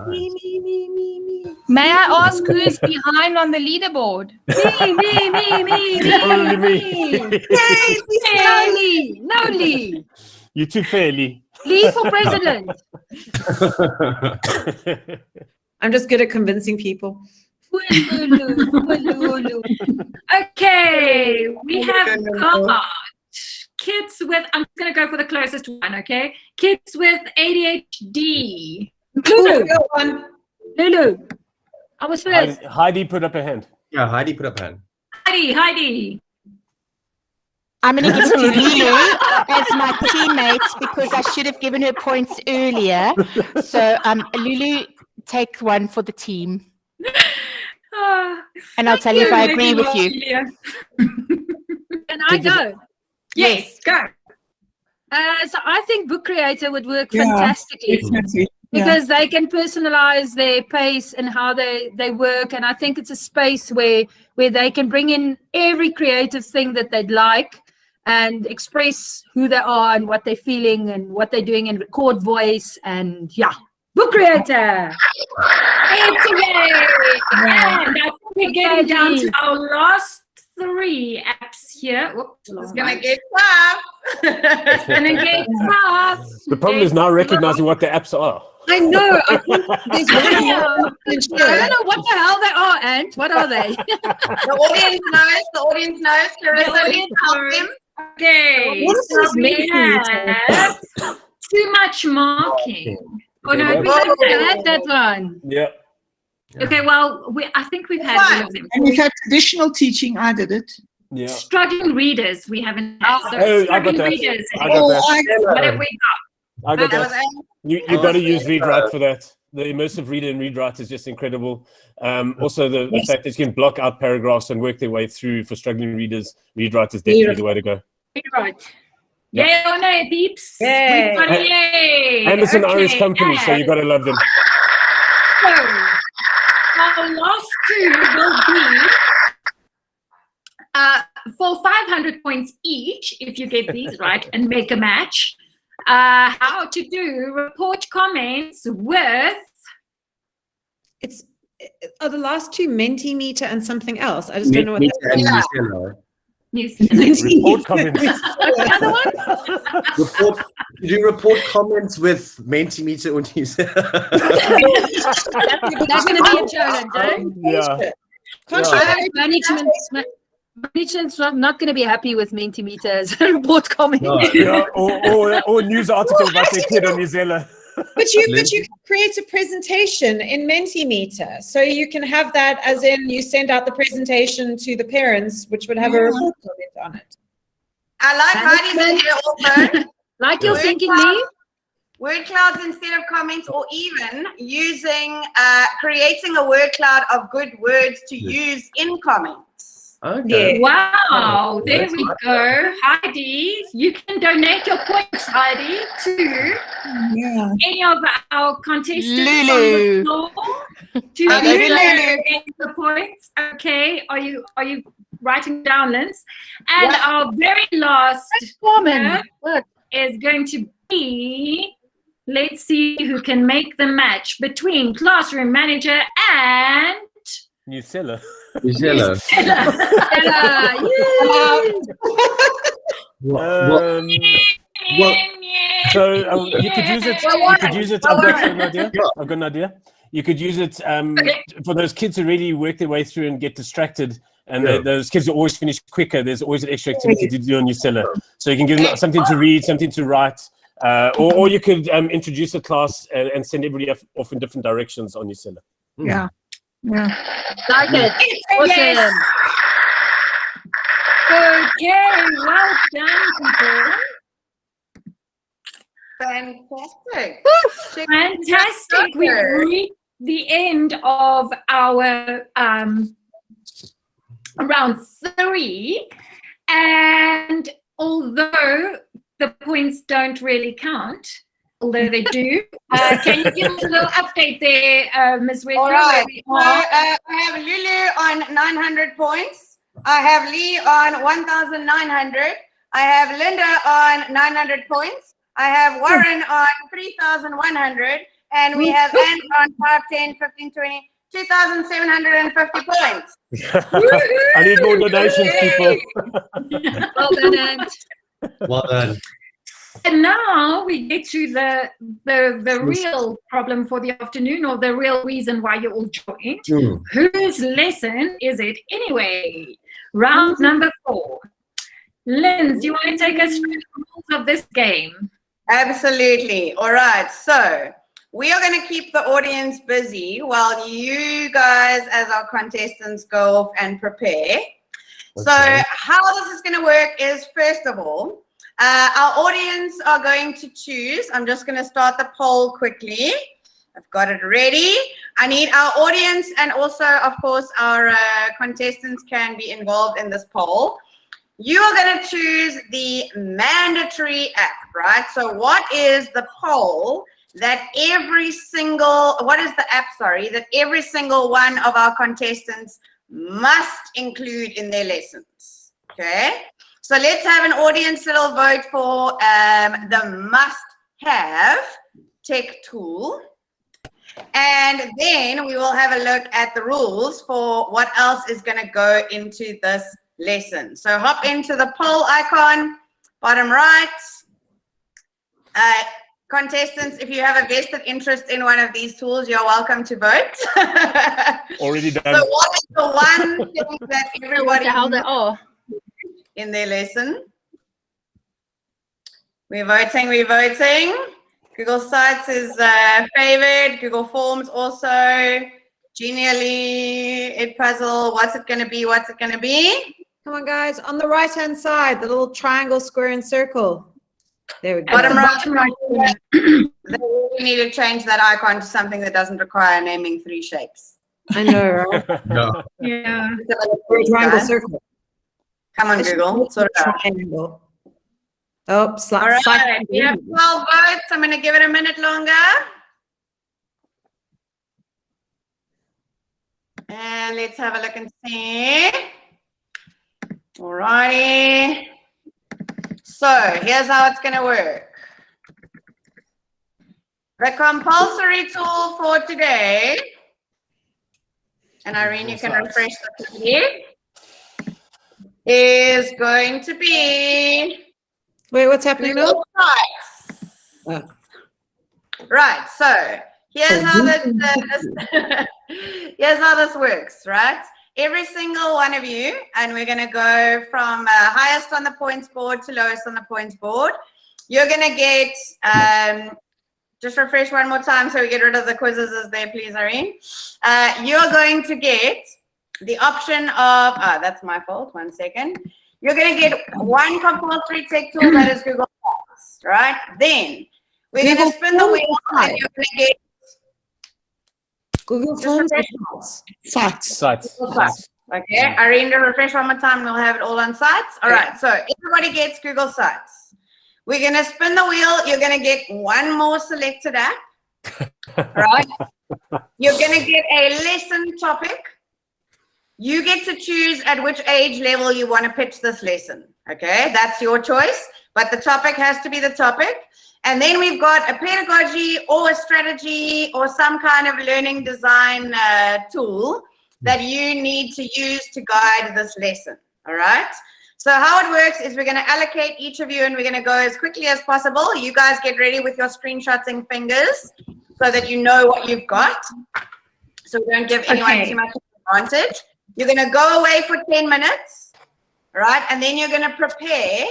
Me. May I ask who's behind on the leaderboard? Probably me. Yay, no Lee. You're too fair, Lee. Lee for president. I'm just good at convincing people. Okay, we have got kids with, I'm going to go for the closest one, okay? Kids with ADHD. Lulu. I was first. Heidi put up her hand. Yeah, Heidi put up her hand. Heidi. I'm going to give it to Lulu as my teammate because I should have given her points earlier. So, Lulu, take one for the team. And I'll tell you if I agree with you. Can I go? Yes, go. So I think Book Creator would work fantastically. Definitely. Because they can personalize their pace and how they work. And I think it's a space where they can bring in every creative thing that they'd like and express who they are and what they're feeling and what they're doing and record voice. And Book Creator. It's a yay. And I think we're getting down to our last 3 apps here. Whoops, It's gonna get tough. It's gonna get tough. The problem is now recognizing what the apps are. I know. I think there's one I don't know what the hell they are, Ant. What are they? The audience knows. Clarissa, please help them. Okay, What is so this we meeting? have too much marking. Oh no, Okay, we I don't have had that one. Yeah. Okay, well, I think we've had all of them. And we've had traditional teaching. I did it. Yeah. Struggling readers, we haven't had. So Oh, I got struggling that. readers. I got that. What have we got? I got That was that. You got to use ReadWrite for that. The immersive reader in ReadWrite is just incredible. Also, the fact that you can block out paragraphs and work their way through for struggling readers, ReadWrite is definitely the way to go. Right. Yep. Yay or nay, peeps? Yay. We've got a yay. And it's an Irish Okay, company, so you got to love them. So, our last 2 will be for 500 points each, if you get these right and make a match. How to do report comments with Are the last 2 Mentimeter and something else? I just don't know what that is. Report comments. The other one? Report comments with Mentimeter or Newsella. That's going to be a challenge, eh? Yeah. Management's not going to be happy with Mentimeter as a report comment. No. Yeah, or news article about their kid on Newsella. But you can create a presentation in Mentimeter. So you can have that as in you send out the presentation to the parents, which would have a report comment on it. I like Heidi's idea also. Like you're thinking, Lee? Word clouds instead of comments, or even using, creating a word cloud of good words to use in comments. Okay. Wow, there we go. Heidi, you can donate your points, Heidi, to any of our contestants Lulu. on the floor. To Lulu. get the points. Okay, are you writing down, Linz. And our very last Woman. Look. is going to be, let's see who can make the match between Classroom Manager and New seller. Lucilla. Well, so you could use it. You could use it. I've got an idea. I've got an idea. You could use it for those kids who really work their way through and get distracted, and those kids who always finish quicker. There's always an extra activity to do on your seller, so you can give them something to read, something to write, or you could introduce a class and send everybody off in different directions on your seller. Yeah. Like it. Yes. Awesome. Okay, well done, people. Fantastic. Fantastic. We've reached the end of our round 3. And although the points don't really count, although they do, can you give us a little update there, Ms. Wesley? All right. I have Lulu on 900 points. I have Lee on 1,900. I have Linda on 900 points. I have Warren on 3,100. And we have Anne on 5, 10, 15, 20, 2,750 points. I need more donations, people. Well done, Ant. well done. And now we get to the real problem for the afternoon, or the real reason why you all joined. Whose lesson is it anyway? Round number 4. Linz, do you want to take us through the rules of this game? Absolutely. All right. So we are going to keep the audience busy while you guys, as our contestants, go off and prepare. So how this is going to work is, first of all, our audience are going to choose. I'm just going to start the poll quickly. I've got it ready. I need our audience, and also, of course, our contestants can be involved in this poll. You are going to choose the mandatory app, right? So what is the poll that every single, that every single one of our contestants must include in their lessons, okay? So let's have an audience little vote for the must-have tech tool. And then we will have a look at the rules for what else is going to go into this lesson. So hop into the poll icon, bottom right. Contestants, if you have a vested interest in one of these tools, you're welcome to vote. Already done. So what is the one thing that everybody Oh. in their lesson? We're voting. Google Sites is favored. Google Forms also. Genially, Edpuzzle. What's it going to be? What's it going to be? Come on, guys. On the right-hand side, the little triangle, square, and circle. There we go. Bottom right. We need to change that icon to something that doesn't require naming 3 shapes. I know, right? No. Yeah. Triangle, circle. Come on, Google. Sort it out. Triangle. Oh, All right. We have 12 votes. I'm going to give it a minute longer. And let's have a look and see. All righty. So here's how it's going to work. The compulsory tool for today, and Irene, you can refresh the page, is going to be... Wait, what's happening now? Right, so here's how here's how this works, right? Every single one of you, and we're going to go from highest on the points board to lowest on the points board. You're going to get, just refresh one more time so we get rid of the quizzes there, please, Irene. You're going to get the option of, that's my fault, 1 second. You're going to get one compulsory tech tool, that is Google Docs, right? Then we're going to spin the wheel and you're going to get Google Forms. Sites. Okay, Irene, to refresh one more time, we'll have it all on Sites. All right, so everybody gets Google Sites. We're going to spin the wheel. You're going to get one more selected app, right? You're going to get a lesson topic. You get to choose at which age level you want to pitch this lesson. Okay, that's your choice, but the topic has to be the topic. And then we've got a pedagogy or a strategy or some kind of learning design tool that you need to use to guide this lesson. All right. So how it works is we're going to allocate each of you and we're going to go as quickly as possible. You guys get ready with your screenshotting fingers so that you know what you've got. So we don't give anyone too much advantage. You're going to go away for 10 minutes, right? And then you're going to prepare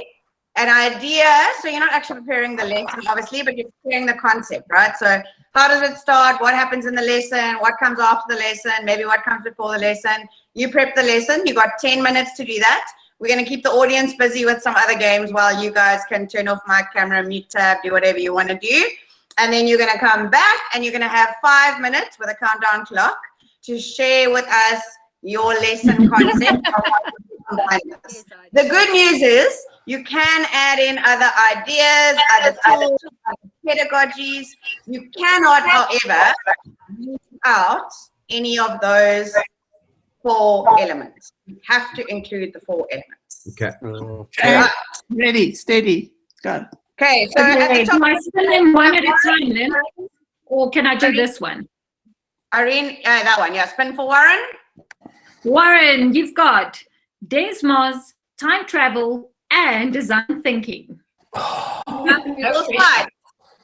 an idea. So you're not actually preparing the lesson, obviously, but you're preparing the concept, right? So how does it start? What happens in the lesson? What comes after the lesson? Maybe what comes before the lesson? You prep the lesson. You got 10 minutes to do that. We're going to keep the audience busy with some other games while you guys can turn off mic, camera, mute tab, do whatever you want to do. And then you're going to come back and you're going to have 5 minutes with a countdown clock to share with us your lesson concept. The good news is you can add in other ideas, other tools, other pedagogies. You cannot, however, leave out any of those 4 elements. You have to include the 4 elements. Okay. Okay. Ready, steady, go. Okay, so at the top, do I spin them one at a time, Lynn? Or can I do this one? Irene, that one, yeah. Spin for Warren. Warren, you've got Desmos, time travel, and design thinking. Google Slides.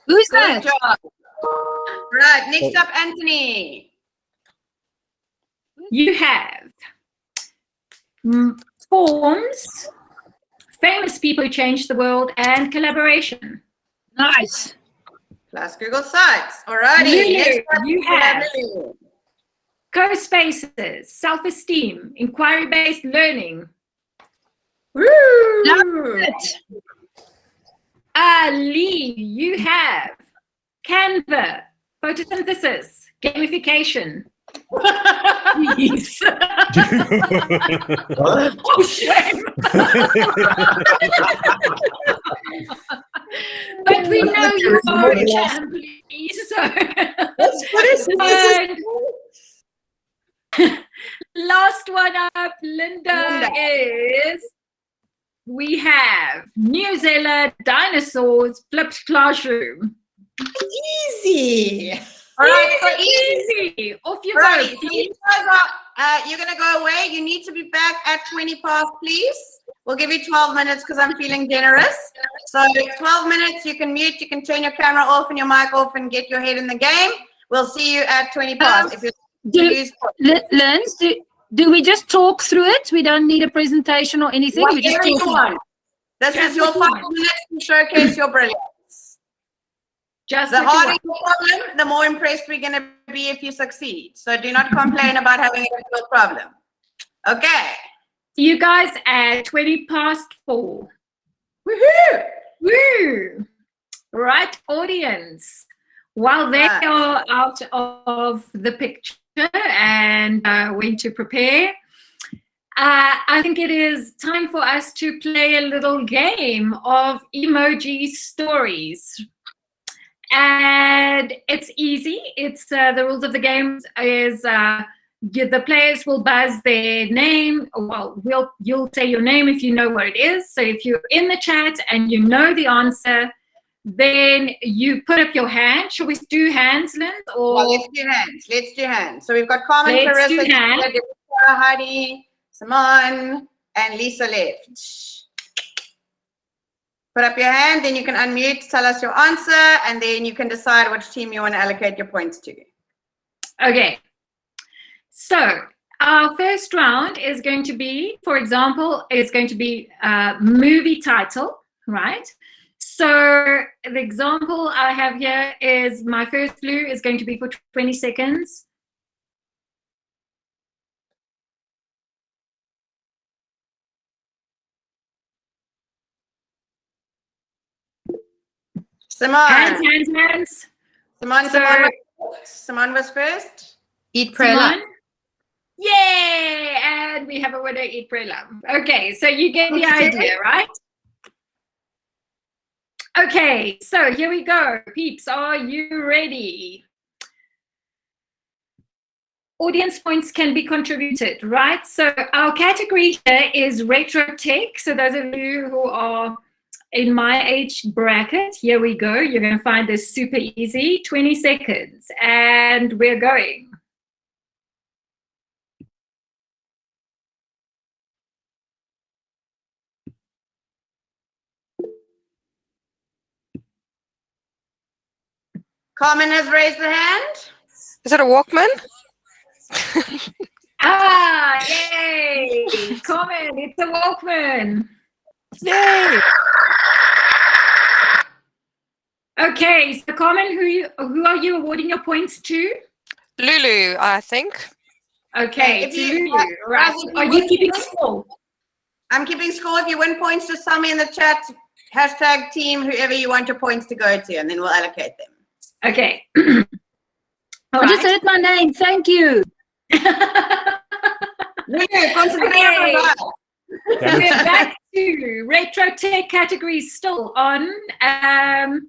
Who's Good that? job. Right, next up, Anthony. You have forms, famous people who changed the world, and collaboration. Nice. Plus Google Sites. Alrighty. Lulu, Next up, you we have have Lulu. co-spaces, self-esteem, inquiry-based learning. Woo! Love it. Ali, you have Canva, photosynthesis, gamification. Please. Oh, shame. But we know you are a champ, please. So. Last one up, Linda, is we have New Zealand dinosaurs flipped classroom. Easy. All right, so Easy. Off you Alrighty, go. so you guys are, you're going to go away. You need to be back at 20 past, please. We'll give you 12 minutes because I'm feeling generous. So 12 minutes, you can mute, you can turn your camera off and your mic off and get your head in the game. We'll see you at 20 past. If Lynn, do we just talk through it? We don't need a presentation or anything. We just you talk. want. This is your 5 minutes to showcase your brilliance. Just the harder your problem, the more impressed we're going to be if you succeed. So do not complain about having a difficult problem. Okay. See you guys at 20 past 4. Woohoo! Woo! Right, audience. While they are out of the picture and went to prepare, I think it is time for us to play a little game of emoji stories. And it's easy. It's the rules of the game is the players will buzz their name. Well, you'll say your name if you know what it is. So if you're in the chat and you know the answer, then you put up your hand. Shall we do hands, Lynn? Or well, let's do hands. Let's do hands. So we've got Carmen, Clarissa, Heidi, Simone, and Lisa left. Put up your hand, then you can unmute, tell us your answer, and then you can decide which team you want to allocate your points to. Okay. So our first round is going to be, for example, it's going to be a movie title, right? So the example I have here is my first clue is going to be for 20 seconds. Simone. Hands. Simone was first. Eat, pray, love. Yay! And we have a winner, Eat, Pray, Love. Okay, so you get the idea, right? Okay, so here we go. Peeps, are you ready? audience points can be contributed, right? So our category here is retro tech. So those of you who are in my age bracket, here we go. You're going to find this super easy. 20 seconds, and we're going. Carmen has raised the hand. Is it a Walkman? Ah, yay! Carmen, it's a Walkman. Yay! Okay, so Carmen, who are you awarding your points to? Lulu, I think. Okay, If to you- Lulu. Right. Are you keeping score? I'm keeping score. If you win points, just tell me in the chat, hashtag team, whoever you want your points to go to, and then we'll allocate them. Okay. I just heard my name. Thank you. Lulu, concentrate Okay. on that. We're back to retro tech categories still on. And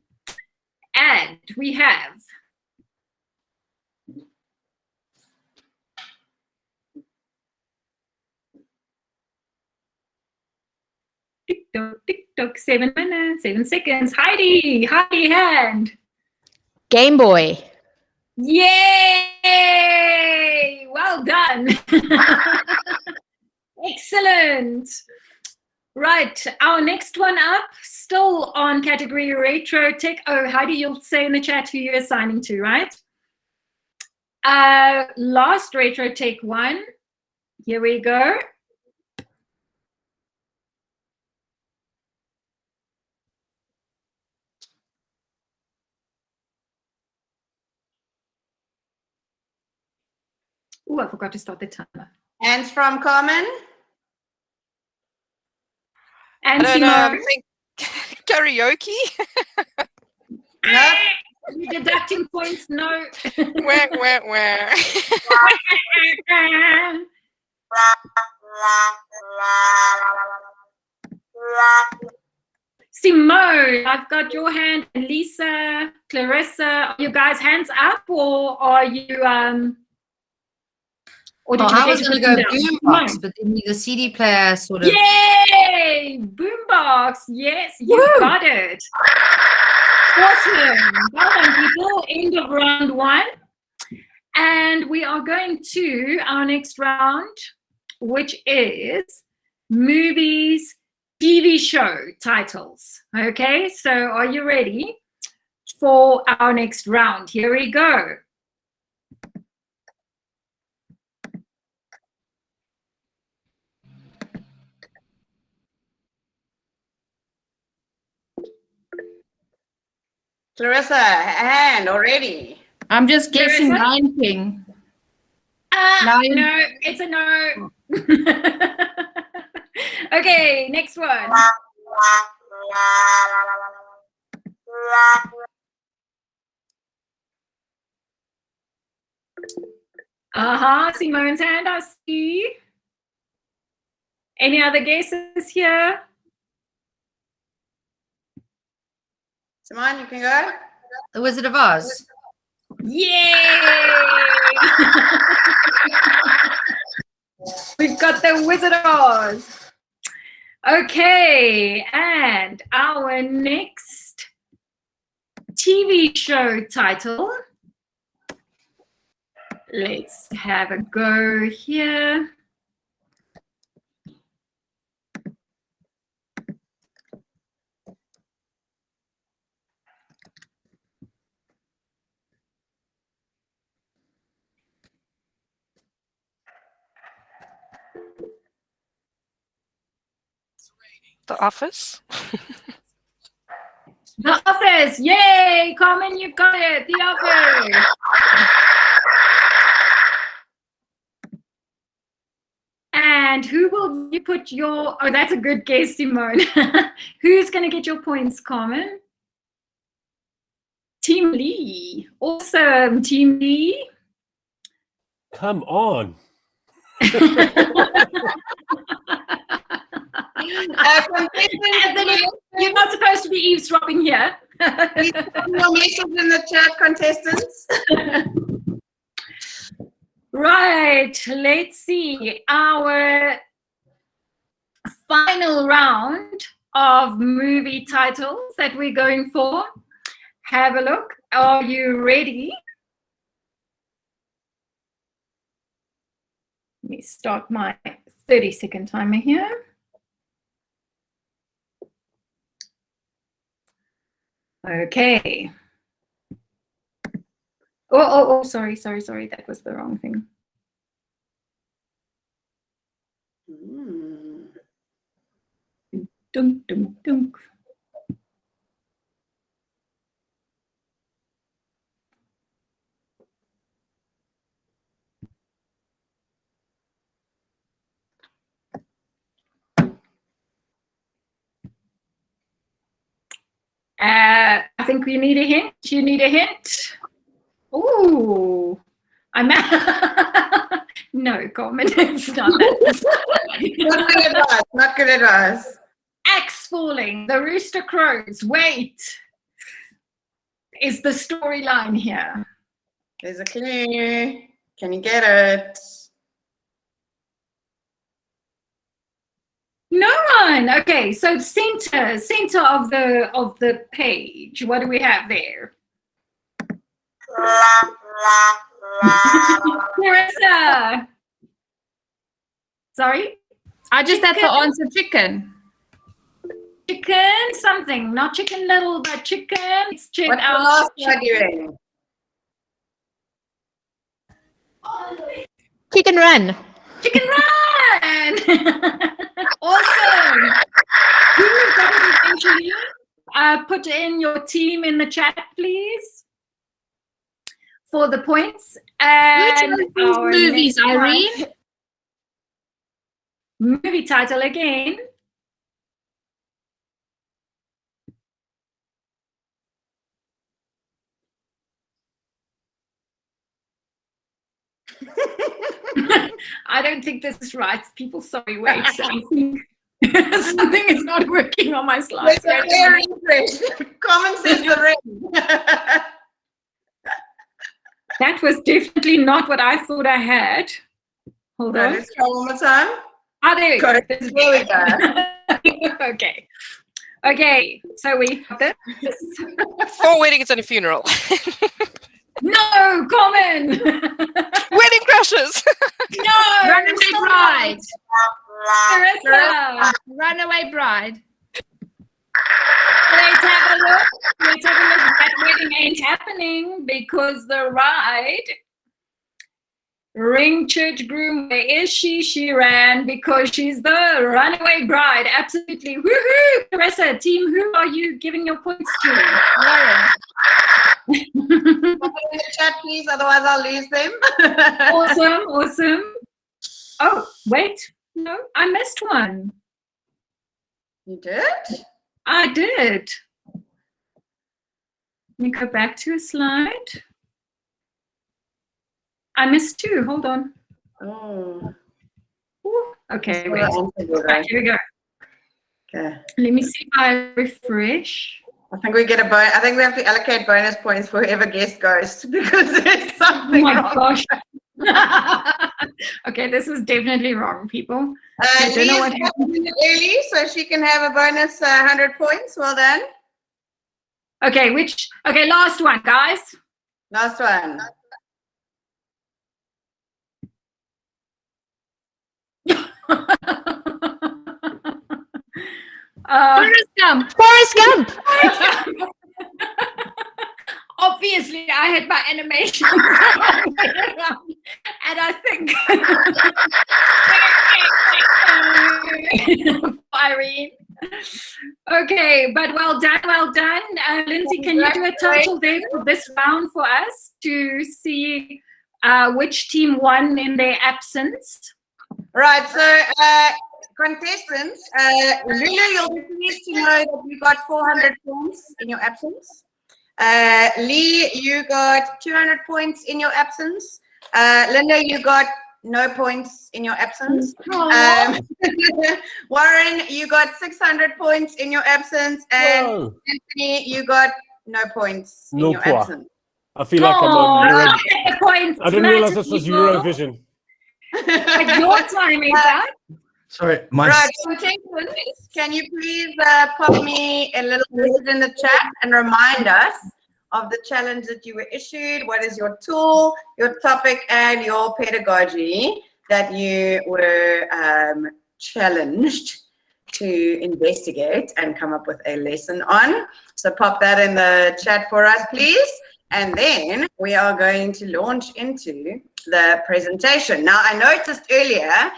we have TikTok, 7 minutes, 7 seconds. Heidi hand. Game Boy. Yay! Well done. Excellent. Right, our next one up, still on category retro tech. Oh, Heidi, you'll say in the chat who you're assigning to, right? Last retro tech one. Here we go. Oh, I forgot to start the timer. Hands from Carmen. And I don't know. I Simone. think karaoke. Nope. You're deducting points, no. Where? Simone, I've got your hand. And Lisa, Clarissa, are you guys hands up, or are you or did you I was going to go down? boombox, but then the CD player sort of. Yay! Boombox. Yes, you got it. Awesome. Well done, people. End of round one. And we are going to our next round, which is movies, TV show titles. Okay, so are you ready for our next round? Here we go. Clarissa, hand already. I'm just guessing Clarissa? Lion King. No, it's a no. Okay, next one. Simone's hand, I see. Any other guesses here? Simone, you can go. The Wizard of Oz. Yay! We've got the Wizard of Oz. Okay, and our next TV show title. Let's have a go here. The Office. The Office. Yay, Carmen, you've got it. The Office. And who will you put your, oh, that's a good guess, Simone. Who's going to get your points, Carmen? Team Lee. Awesome, Team Lee. Come on. Anthony, you're not supposed to be eavesdropping here. Please put your message in the chat, contestants. Right. right, let's see. Our final round of movie titles that we're going for. Have a look. Are you ready? Let me start my 30-second timer here. Okay. Oh, sorry. That was the wrong thing. Dunk, dunk, dunk. I think we need a hint. You need a hint. Ooh, I'm no comment. It's not that. Not good advice. Not good advice. Axe falling. The rooster crows. Wait. Is the storyline here? There's a clue. Can you get it? No one. Okay, so center of the page. What do we have there? Marissa. Sorry? I just had to answer chicken. Chicken something. Not Chicken Little, but chicken. Let's check What's the out. last one doing? Chicken Run. Chicken Run! Awesome. Who's got it eventually? Put in your team in the chat, please, for the points. And Which our movies, next Irene? one, movie title again. I don't think this is right. People, sorry, wait. Something is not working on my slides. There's a clear refresh. Common says the ring. That was definitely not what I thought I had. Hold on. Let's try one more time. Ah, there we go. There we go. Okay. Okay. So we have this. 4 weddings and a funeral. No, Common. Wedding crashes. No. Runaway Bride. Marissa. Runaway Bride. Let's have a look. That wedding ain't happening because the ride. Ring church groom, where is she? She ran because she's the runaway bride. Absolutely. Woohoo! Marissa, team, who are you giving your points to? Lauren. Put it in the chat, please, otherwise I'll lose them. Awesome. Oh, wait. No, I missed one. You did? I did. Let me go back to a slide. I missed 2. Hold on. Oh. Ooh, okay, wait. Right, Right, here we go. Okay. Let me see if I refresh. I think we get a bonus. I think we have to allocate bonus points for whoever guessed ghost because there's something Oh my wrong. gosh. Okay, this is definitely wrong, people. I don't know what Lee's happened. happened early, so she can have a bonus 100 points. Well done. Okay, last one, guys. Last one. Forrest Gump. Obviously, I had my animation. And I think Irene. Okay, but well done. Lindsay, can you do a total there for this round for us to see which team won in their absence? Right, so contestants, Lulu, you'll be pleased to know that you got 400 points in your absence. Lee, you got 200 points in your absence. Linda, you got no points in your absence. Warren, you got 600 points in your absence. And Whoa. Anthony, you got no points in No your points. absence. I feel like I'm on Euro. Points. I didn't realize this was Eurovision. Like your time is up. Sorry, my Right, contestants, can you please pop me a little message in the chat and remind us of the challenge that you were issued? What is your tool, your topic, and your pedagogy that you were challenged to investigate and come up with a lesson on? So pop that in the chat for us, please. And then we are going to launch into the presentation. Now, I noticed earlier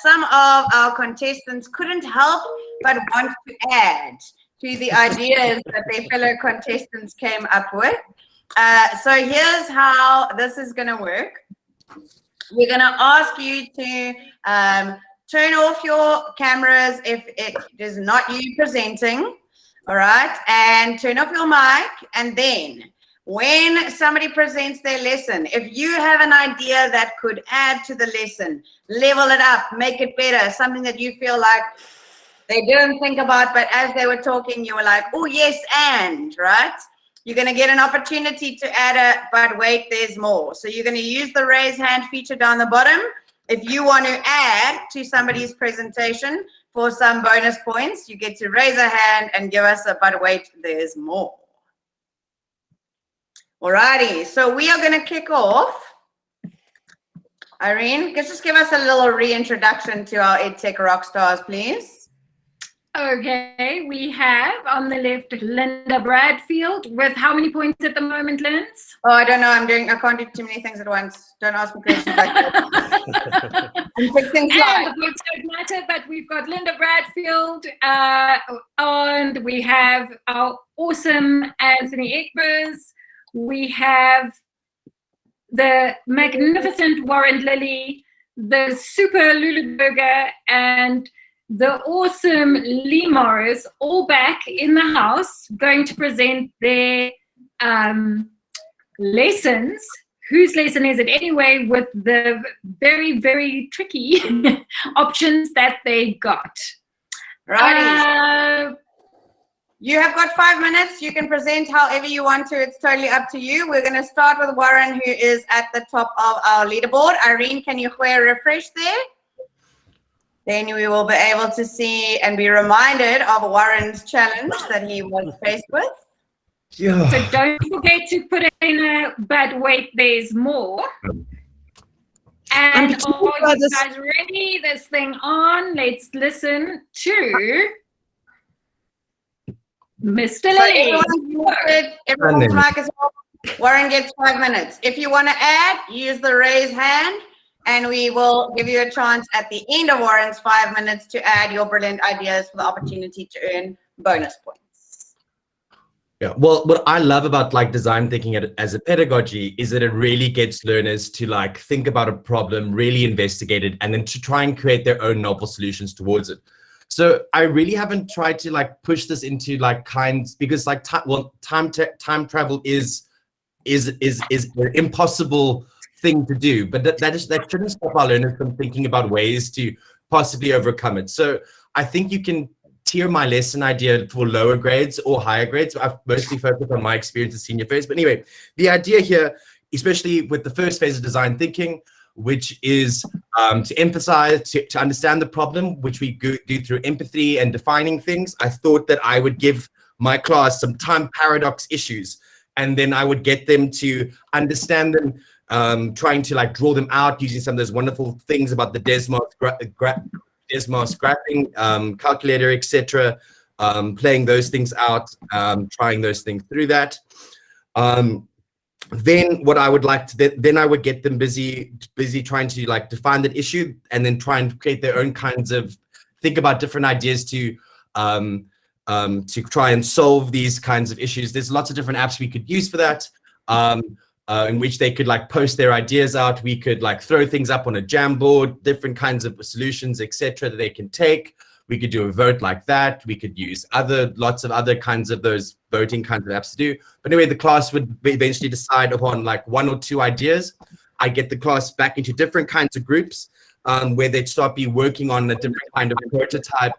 some of our contestants couldn't help but want to add to the ideas that their fellow contestants came up with. So here's how this is going to work. We're going to ask you to turn off your cameras if it is not you presenting, all right? And turn off your mic, and then when somebody presents their lesson, if you have an idea that could add to the lesson, level it up, make it better, something that you feel like they didn't think about, but as they were talking, you were like, oh, yes, and, right? You're going to get an opportunity to add but wait, there's more. So you're going to use the raise hand feature down the bottom. If you want to add to somebody's presentation for some bonus points, you get to raise a hand and give us a but wait, there's more. Alrighty, so we are going to kick off. Irene, just give us a little reintroduction to our EdTech Rockstars, please. Okay, we have on the left Linda Bradfield with how many points at the moment, Linz? Oh, I don't know. I can't do too many things at once. Don't ask me questions like that. I'm fixing And the points don't matter, but we've got Linda Bradfield, and we have our awesome Anthony Egbers. We have the magnificent Warren Lilly, the super Lulu Burger, and the awesome Lee Morris, all back in the house, going to present their lessons. Whose lesson is it anyway, with the very, very tricky options that they got. Righty. You have got 5 minutes. You can present however you want to. It's totally up to you. We're going to start with Warren, who is at the top of our leaderboard. Irene, can you refresh there? Then we will be able to see and be reminded of Warren's challenge that he was faced with. Yeah. So don't forget to put it in a but wait, there's more. And are you guys ready? This thing on. Let's listen to Mr. Lilly. Everyone's mic is off. Warren gets 5 minutes. If you want to add, use the raise hand, and we will give you a chance at the end of Warren's 5 minutes to add your brilliant ideas for the opportunity to earn bonus points. Yeah, well, what I love about like design thinking as a pedagogy is that it really gets learners to like think about a problem, really investigate it, and then to try and create their own novel solutions towards it. So I really haven't tried to like push this into like because like time travel is an impossible thing to do, but that shouldn't stop our learners from thinking about ways to possibly overcome it. So I think you can tier my lesson idea for lower grades or higher grades. I've mostly focused on my experience in senior phase, but anyway, the idea here, especially with the first phase of design thinking, which is to emphasize, to understand the problem, which we do through empathy and defining things. I thought that I would give my class some time paradox issues, and then I would get them to understand them, trying to like draw them out using some of those wonderful things about the Desmos graphing calculator, etc. Playing those things out, trying those things through that. Then what I would like to then I would get them busy trying to like define that issue, and then try and create their own kinds of think about different ideas to try and solve these kinds of issues. There's lots of different apps we could use for that, in which they could like post their ideas out. We could like throw things up on a Jamboard, different kinds of solutions, etc. that they can take. We could do a vote like that. We could use lots of other kinds of those voting kinds of apps to do. But anyway, the class would eventually decide upon like 1 or 2 ideas. I get the class back into different kinds of groups where they'd start working on a different kind of prototype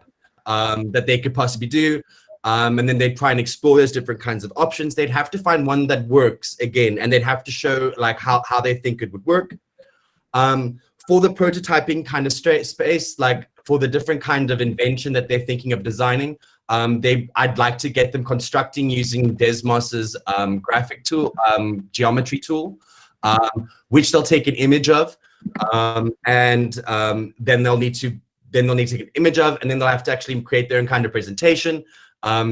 that they could possibly do. And then they'd try and explore those different kinds of options. They'd have to find one that works again, and they'd have to show like how they think it would work. for the prototyping kind of space, like for the different kind of invention that they're thinking of designing, I'd like to get them constructing using Desmos's graphic tool, geometry tool, which they'll take an image of, and then they'll need to take an image of, and then they'll have to actually create their own kind of presentation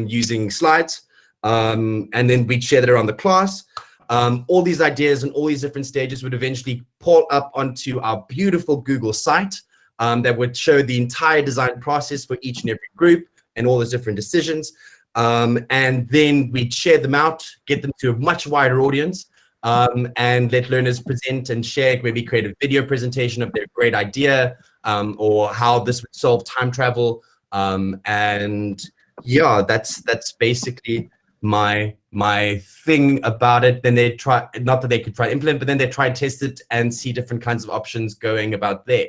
using slides, and then we'd share that around the class. All these ideas and all these different stages would eventually pull up onto our beautiful Google site that would show the entire design process for each and every group and all those different decisions. And then we'd share them out, get them to a much wider audience, and let learners present and share, maybe create a video presentation of their great idea, or how this would solve time travel. And yeah, that's basically my thing about it. Then they try, not that they could try to implement, but then they try and test it and see different kinds of options going about there.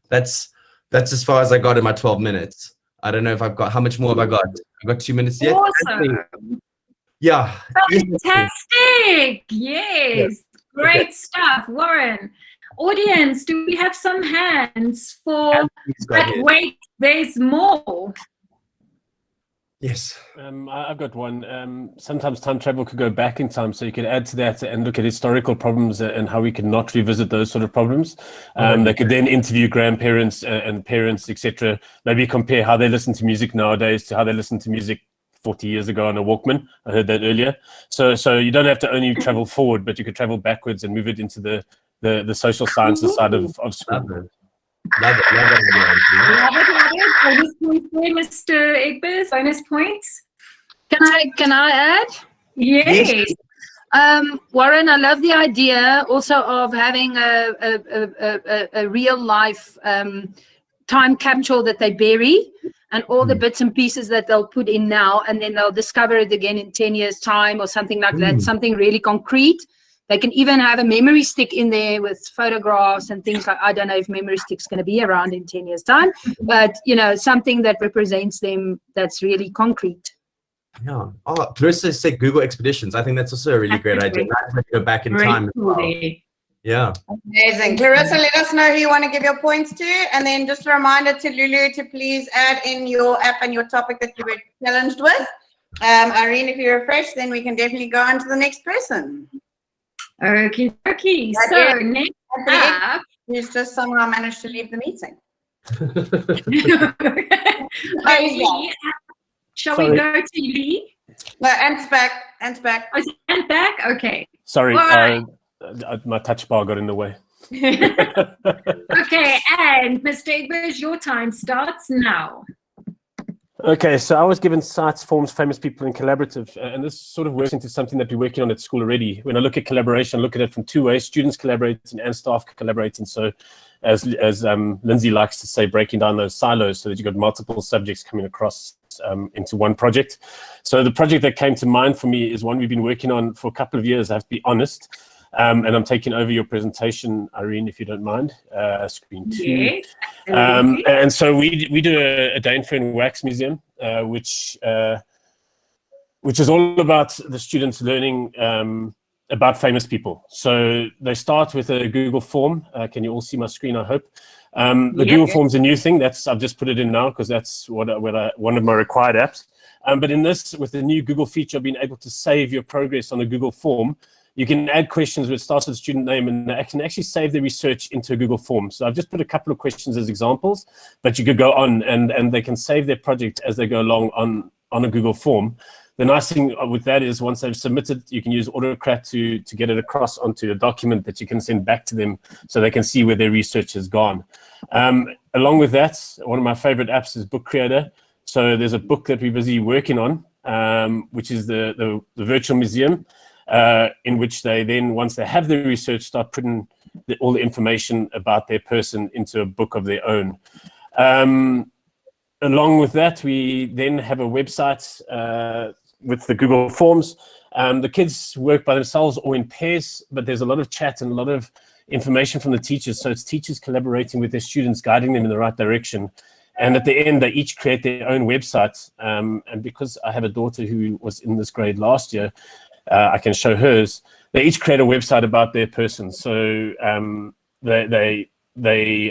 That's as far as I got in my 12 minutes. I don't know if I've got, how much more have I got? I've got 2 minutes yet. Awesome. Yeah. Fantastic. Yes. Great stuff, Warren. Audience, do we have some hands for, but wait, there's more. Yes. I've got one. Sometimes time travel could go back in time, so you could add to that and look at historical problems and how we could not revisit those sort of problems. They could then interview grandparents and parents, etc. Maybe compare how they listen to music nowadays to how they listened to music 40 years ago on a Walkman. I heard that earlier. So you don't have to only travel forward, but you could travel backwards and move it into the social sciences side of school. Love it. Love it. Bonus points there, Mr. Egbers. Bonus points. Can I add? Yes. Warren, I love the idea also of having a real life time capsule that they bury, and all the bits and pieces that they'll put in now, and then they'll discover it again in 10 years' time or something like that, something really concrete. They can even have a memory stick in there with photographs and things like, I don't know if memory stick's going to be around in 10 years' time, but, you know, something that represents them that's really concrete. Yeah. Oh, Clarissa said Google Expeditions. I think that's also a really great idea. Nice to go back in time as well. Yeah. Amazing. Clarissa, let us know who you want to give your points to. And then just a reminder to Lulu to please add in your app and your topic that you were challenged with. Irene, if you refresh, then we can definitely go on to the next person. Okay. So next up, who's just somehow managed to leave the meeting. Shall we go to Lee? No, Ant's back. Ant's back. Oh, is Ant back? Okay. Sorry, Right. my touch bar got in the way. Okay, and Mr. Egbers, your time starts now. Okay, so I was given sites, forms, famous people, and collaborative, and this sort of works into something that we're working on at school already. When I look at collaboration, I look at it from two ways: students collaborating and staff collaborating. So, as Lindsay likes to say, breaking down those silos so that you've got multiple subjects coming across into one project. So the project that came to mind for me is one we've been working on for a couple of years, I have to be honest. And I'm taking over your presentation, Irene, if you don't mind. Screen 2. Yes. And so we do a day in Fern Wax Museum, which is all about the students learning about famous people. So they start with a Google form. Can you all see my screen, I hope? The Google form's a new thing. I've just put it in now because that's one of my required apps. But in this, with the new Google feature, being able to save your progress on a Google form, you can add questions which starts with the student name, and they can actually save the research into a Google form. So I've just put a couple of questions as examples, but you could go on and they can save their project as they go along on a Google form. The nice thing with that is once they've submitted, you can use Autocrat to get it across onto a document that you can send back to them so they can see where their research has gone. Along with that, one of my favorite apps is Book Creator. So there's a book that we're busy working on, which is the virtual museum. In which they then, once they have the research, start putting all the information about their person into a book of their own. Along with that, we then have a website with the Google Forms. The kids work by themselves or in pairs, but there's a lot of chat and a lot of information from the teachers. So it's teachers collaborating with their students, guiding them in the right direction. And at the end, they each create their own website. And because I have a daughter who was in this grade last year, I can show hers. They each create a website about their person. So they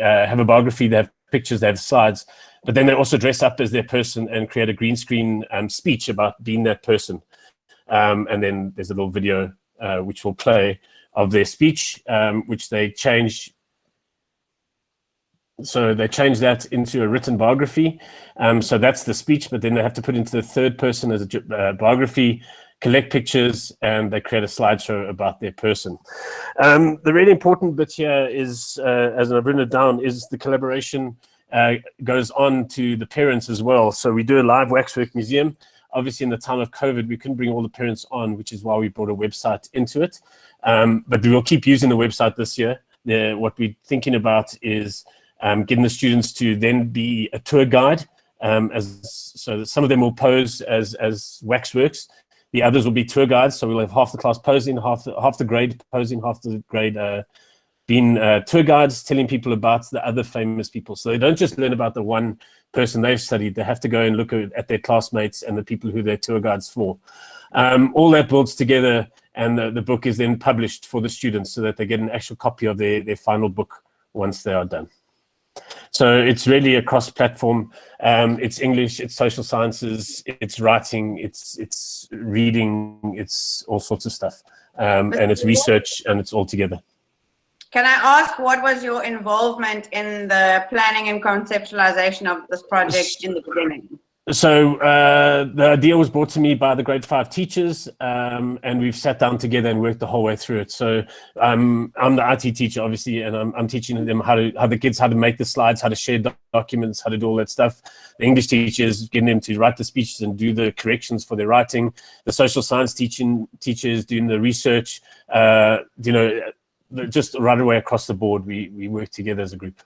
have a biography, they have pictures, they have slides, but then they also dress up as their person and create a green screen speech about being that person. And then there's a little video which will play of their speech, which they change. So they change that into a written biography. So that's the speech, but then they have to put into the third person as a biography, collect pictures, and they create a slideshow about their person. The really important bit here is, as I've written it down, is the collaboration goes on to the parents as well. So we do a live waxwork museum. Obviously, in the time of COVID, we couldn't bring all the parents on, which is why we brought a website into it. But we will keep using the website this year. What we're thinking about is getting the students to then be a tour guide. So that some of them will pose as waxworks. The others will be tour guides. So we'll have half the class posing, half the grade posing, half the grade being tour guides, telling people about the other famous people. So they don't just learn about the one person they've studied. They have to go and look at their classmates and the people who they're tour guides for. All that builds together, and the book is then published for the students so that they get an actual copy of their final book once they are done. So it's really a cross-platform. It's English, it's social sciences, it's writing, it's reading, it's all sorts of stuff. And it's research, and it's all together. Can I ask, what was your involvement in the planning and conceptualization of this project in the beginning? So the idea was brought to me by the grade 5 teachers, and we've sat down together and worked the whole way through it. So I'm the IT teacher, obviously, and I'm teaching them how to make the slides, how to share documents, how to do all that stuff. The English teachers, getting them to write the speeches and do the corrections for their writing. The social science teachers doing the research. Just right away across the board, we work together as a group.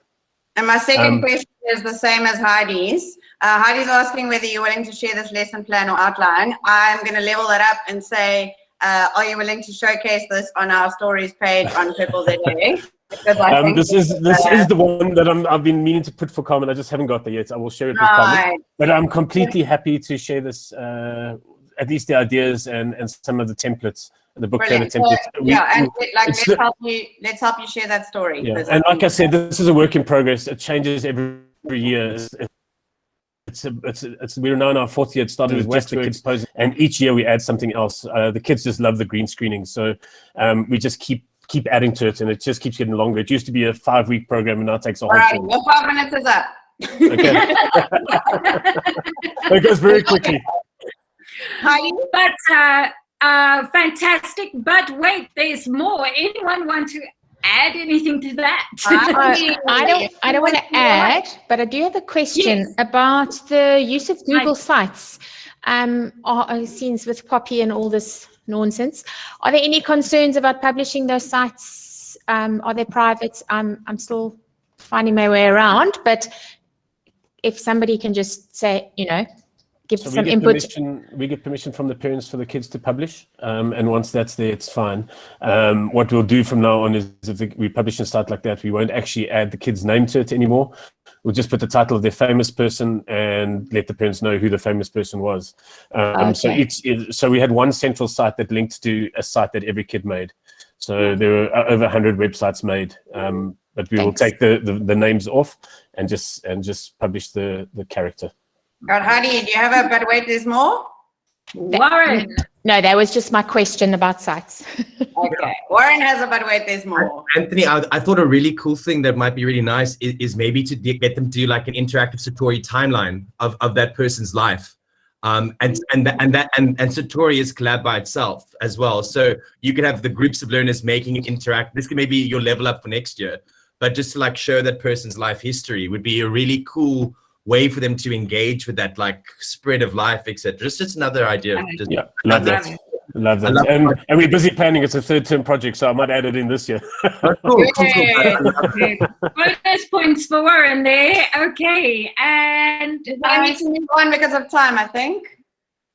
And my second question is the same as Heidi's. Heidi's asking whether you're willing to share this lesson plan or outline. I'm going to level it up and say, are you willing to showcase this on our stories page on Purpleza? This is the one that I've been meaning to put for Carmen. I just haven't got there yet. I will share it with Carmen. But I'm completely happy to share this, at least the ideas and some of the templates. The book template. Let's help you share that story. Yeah. And like I said, this is a work in progress. It changes every year. We're now in our 4th year. It started with just the kids posing, and each year we add something else. The kids just love the green screening, so we just keep adding to it, and it just keeps getting longer. It used to be a 5-week program, and now it takes a whole. All right, your 5 minutes is up. Okay. It goes very quickly. But fantastic, but wait, there's more. Anyone want to add anything to that? I don't want to add, but I do have a question about the use of Google Sites. Since with Poppy and all this nonsense, are there any concerns about publishing those sites? Are they private? I'm still finding my way around, but if somebody can just say, give some input. We get permission from the parents for the kids to publish, and once that's there, it's fine. What we'll do from now on is if we publish a site like that, we won't actually add the kid's name to it anymore. We'll just put the title of their famous person and let the parents know who the famous person was. So we had one central site that linked to a site that every kid made. So there were over 100 websites made, but we will take the names off and just publish the character. God, Heidi, do you have a but wait, there's more? Warren. No, that was just my question about sites. Okay. Warren has a but wait, there's more. Anthony, I thought a really cool thing that might be really nice is maybe to get them to do like an interactive Satori timeline of that person's life. And Satori is collab by itself as well. So you could have the groups of learners making it interact. This could maybe your level up for next year, but just to like show that person's life history would be a really cool way for them to engage with that like spread of life, etc. Just another idea. Love that. And we're busy planning. It's a 3rd term project, so I might add it in this year. Cool. Bonus points for Warren there. Okay, and I need to move on because of time, I think,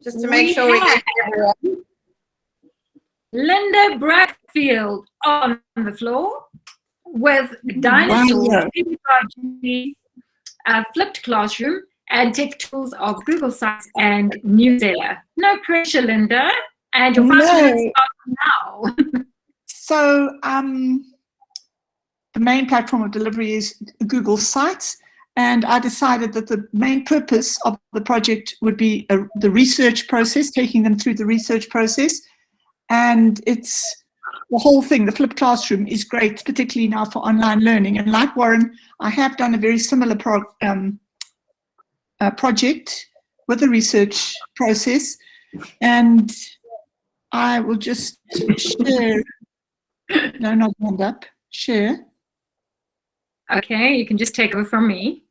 just to make sure we get everyone. Linda Bradfield on the floor with dinosaurs, pedagogy, flipped classroom, and tech tools of Google Sites and Newsletter. No pressure, Linda, and your 5 minutes start now. So the main platform of delivery is Google Sites. And I decided that the main purpose of the project would be the research process, taking them through the research process. And it's the whole thing. The flipped classroom is great, particularly now for online learning. And like Warren, I have done a very similar project with the research process. And I will just share. No, not hand up. Share. Okay, you can just take over from me.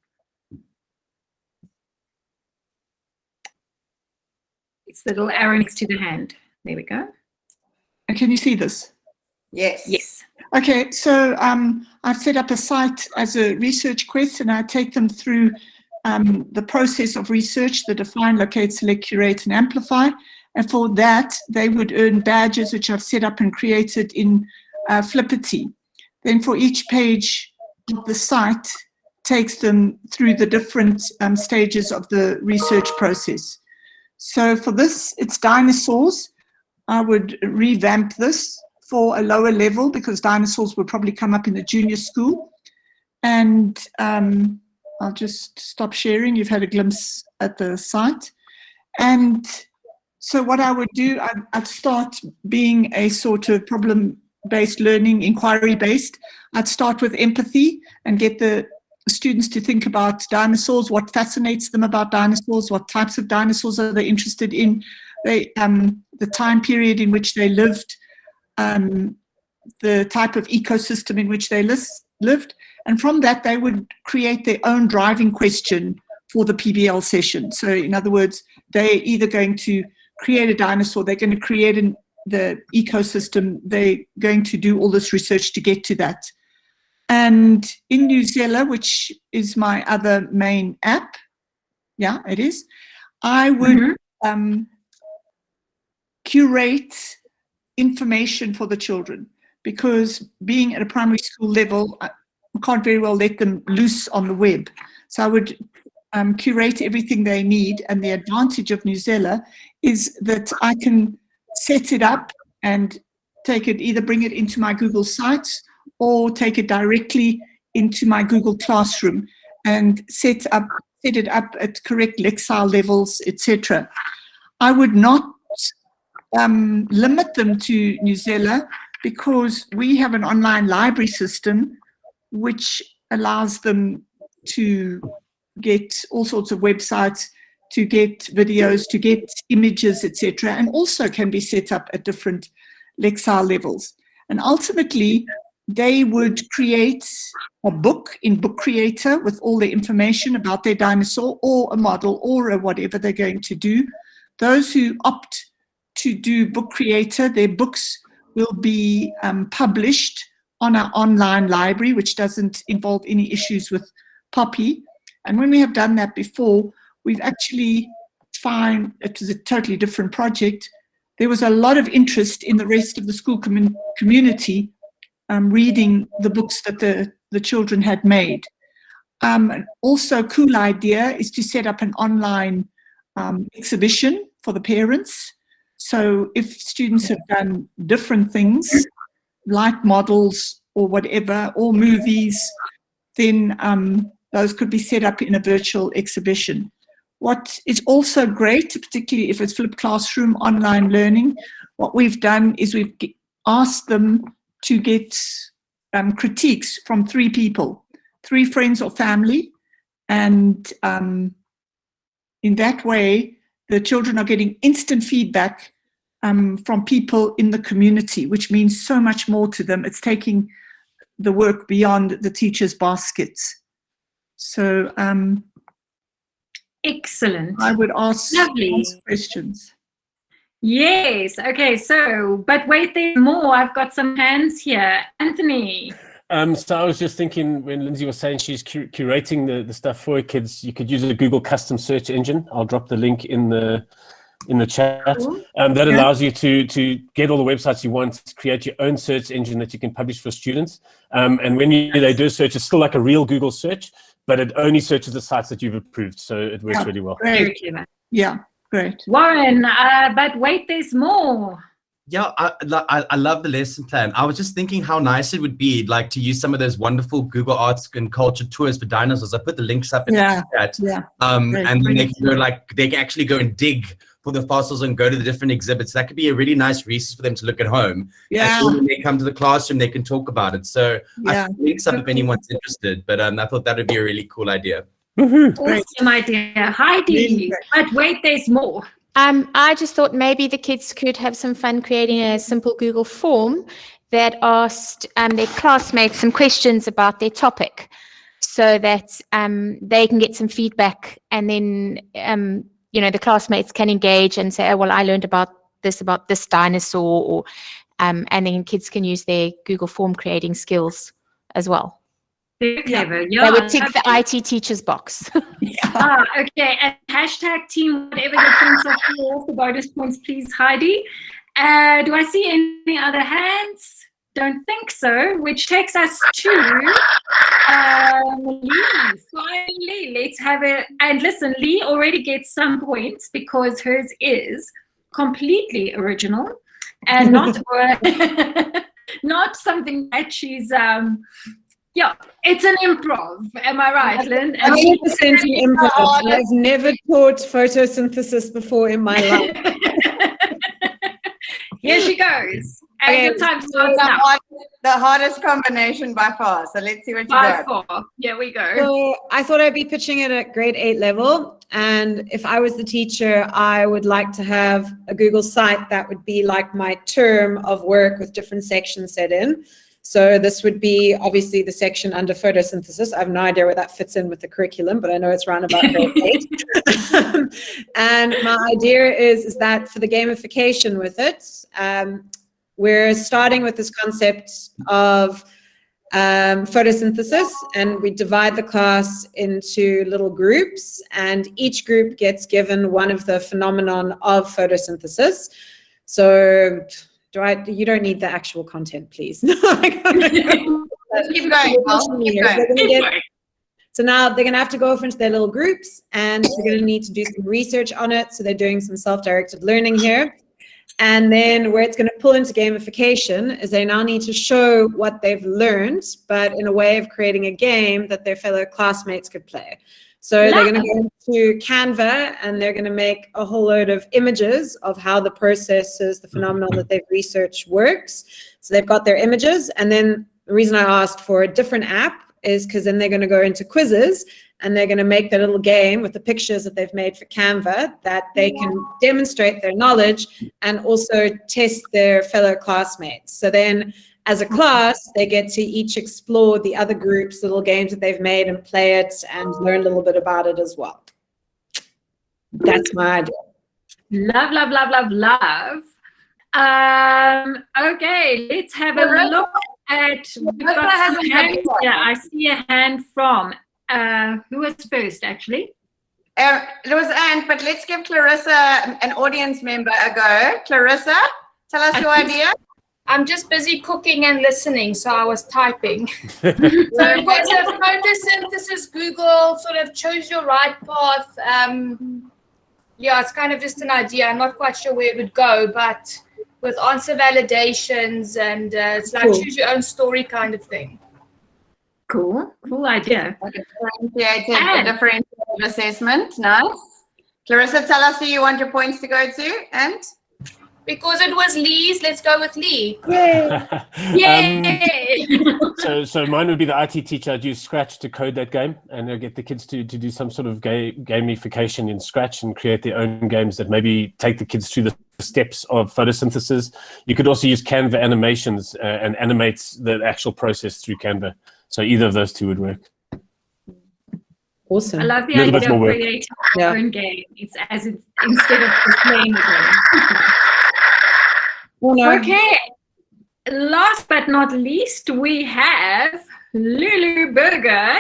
It's the little arrow next to the hand. There we go. And can you see this? Yes. Yes. Okay, so I've set up a site as a research quest, and I take them through the process of research, the define, locate, select, curate, and amplify. And for that, they would earn badges, which I've set up and created in Flippity. Then for each page of the site, takes them through the different stages of the research process. So for this, it's dinosaurs. I would revamp this for a lower level because dinosaurs would probably come up in the junior school. And I'll just stop sharing. You've had a glimpse at the site. And so what I would do, I'd start being a sort of problem-based learning, inquiry-based. I'd start with empathy and get the students to think about dinosaurs, what fascinates them about dinosaurs, what types of dinosaurs are they interested in, the time period in which they lived, the type of ecosystem in which they lived. And from that, they would create their own driving question for the PBL session. So in other words, they're either going to create a dinosaur, they're going to create the ecosystem, they're going to do all this research to get to that. And in Newzella, which is my other main app, yeah, it is, I would curate information for the children, because being at a primary school level, I can't very well let them loose on the web. So I would curate everything they need, and the advantage of Newzella is that I can set it up and take it, either bring it into my Google Sites or take it directly into my Google Classroom and set it up at correct Lexile levels, etc. I would not limit them to Newzella, because we have an online library system which allows them to get all sorts of websites, to get videos, to get images, etc., and also can be set up at different Lexile levels. And ultimately, they would create a book in Book Creator with all the information about their dinosaur, or a model, or a whatever they're going to do. Those who opt to do Book Creator, their books will be published on our online library, which doesn't involve any issues with Poppy. And when we have done that before, we've actually found it was a totally different project. There was a lot of interest in the rest of the school community reading the books that the children had made. Also, cool idea is to set up an online exhibition for the parents. So if students have done different things, like models or whatever, or movies, then those could be set up in a virtual exhibition. What is also great, particularly if it's flipped classroom online learning, what we've done is we've asked them to get critiques from 3 people, 3 friends or family. And in that way, the children are getting instant feedback from people in the community, which means so much more to them. It's taking the work beyond the teacher's baskets. So excellent. I would ask Lovely questions. Yes. Okay. So, but wait, there's more. I've got some hands here. Anthony. So I was just thinking, when Lindsay was saying she's curating the stuff for her kids, you could use a Google custom search engine. I'll drop the link in the chat. That allows you to get all the websites you want, create your own search engine that you can publish for students. And when they do a search, it's still like a real Google search, but it only searches the sites that you've approved. So it works really well. Very clever. Yeah, great. Warren, but wait, there's more. Yeah, I love the lesson plan. I was just thinking how nice it would be, like, to use some of those wonderful Google Arts and Culture tours for dinosaurs. I put the links up in the chat. Yeah. And then they can go, like, they can actually go and dig for the fossils and go to the different exhibits. That could be a really nice resource for them to look at home. Yeah. And when they come to the classroom, they can talk about it. So Yeah. I put links up if anyone's interested. But I thought that would be a really cool idea. Awesome idea. Heidi. But wait, there's more. I just thought maybe the kids could have some fun creating a simple Google form that asked their classmates some questions about their topic, so that they can get some feedback, and then the classmates can engage and say, oh, well, I learned about this dinosaur, or and then kids can use their Google form creating skills as well. Very clever. Yeah. They would tick the IT teacher's box. Okay. And hashtag team, whatever your points are for bonus points, please, Heidi. Do I see any other hands? Don't think so, which takes us to Lee. Finally, let's have it. And listen, Lee already gets some points because hers is completely original and not not something that she's yeah, it's an improv. Am I right, Lynn? 100% an improv. I've never taught photosynthesis before in my life. Here she goes. And your time starts now. The hardest combination by far. So let's see what you By got. far. Here we go. So I thought I'd be pitching it at grade 8 level. And if I was the teacher, I would like to have a Google site that would be like my term of work with different sections set in. So this would be obviously the section under photosynthesis. I have no idea where that fits in with the curriculum, but I know it's around about grade 8. And my idea is that for the gamification with it, we're starting with this concept of photosynthesis, and we divide the class into little groups, and each group gets given one of the phenomenon of photosynthesis. So you don't need the actual content, please. Keep going. So now they're going to have to go off into their little groups, and they're going to need to do some research on it. So they're doing some self-directed learning here. And then where it's going to pull into gamification is they now need to show what they've learned, but in a way of creating a game that their fellow classmates could play. So they're going to go into Canva, and they're going to make a whole load of images of how the processes, the phenomenon that they've researched works. So they've got their images. And then the reason I asked for a different app is because then they're going to go into quizzes, and they're going to make their little game with the pictures that they've made for Canva that they can demonstrate their knowledge and also test their fellow classmates. So then as a class, they get to each explore the other group's little games that they've made and play it and learn a little bit about it as well. That's my idea. Love, love, love, love, love. Okay, let's have a look at. We've got some hands. Yeah, I see a hand from. Who was first, actually? It was Anne, but let's give Clarissa, an audience member, a go. Clarissa, tell us your idea. I'm just busy cooking and listening, so I was typing. So it was a photosynthesis Google sort of chose your right path. Yeah, it's kind of just an idea. I'm not quite sure where it would go, but with answer validations and it's like choose your own story kind of thing. Cool idea. A differentiated assessment, nice. Clarissa, tell us who you want your points to go to, and? Because it was Lee's, let's go with Lee. Yay! Yay! So mine would be the IT teacher. I'd use Scratch to code that game, and I'd get the kids to do some sort of gamification in Scratch and create their own games that maybe take the kids through the steps of photosynthesis. You could also use Canva animations and animate the actual process through Canva. So either of those two would work. Awesome. I love the idea of creating your own game. It's instead of just playing the game. Okay. Last but not least, we have Lulu Berger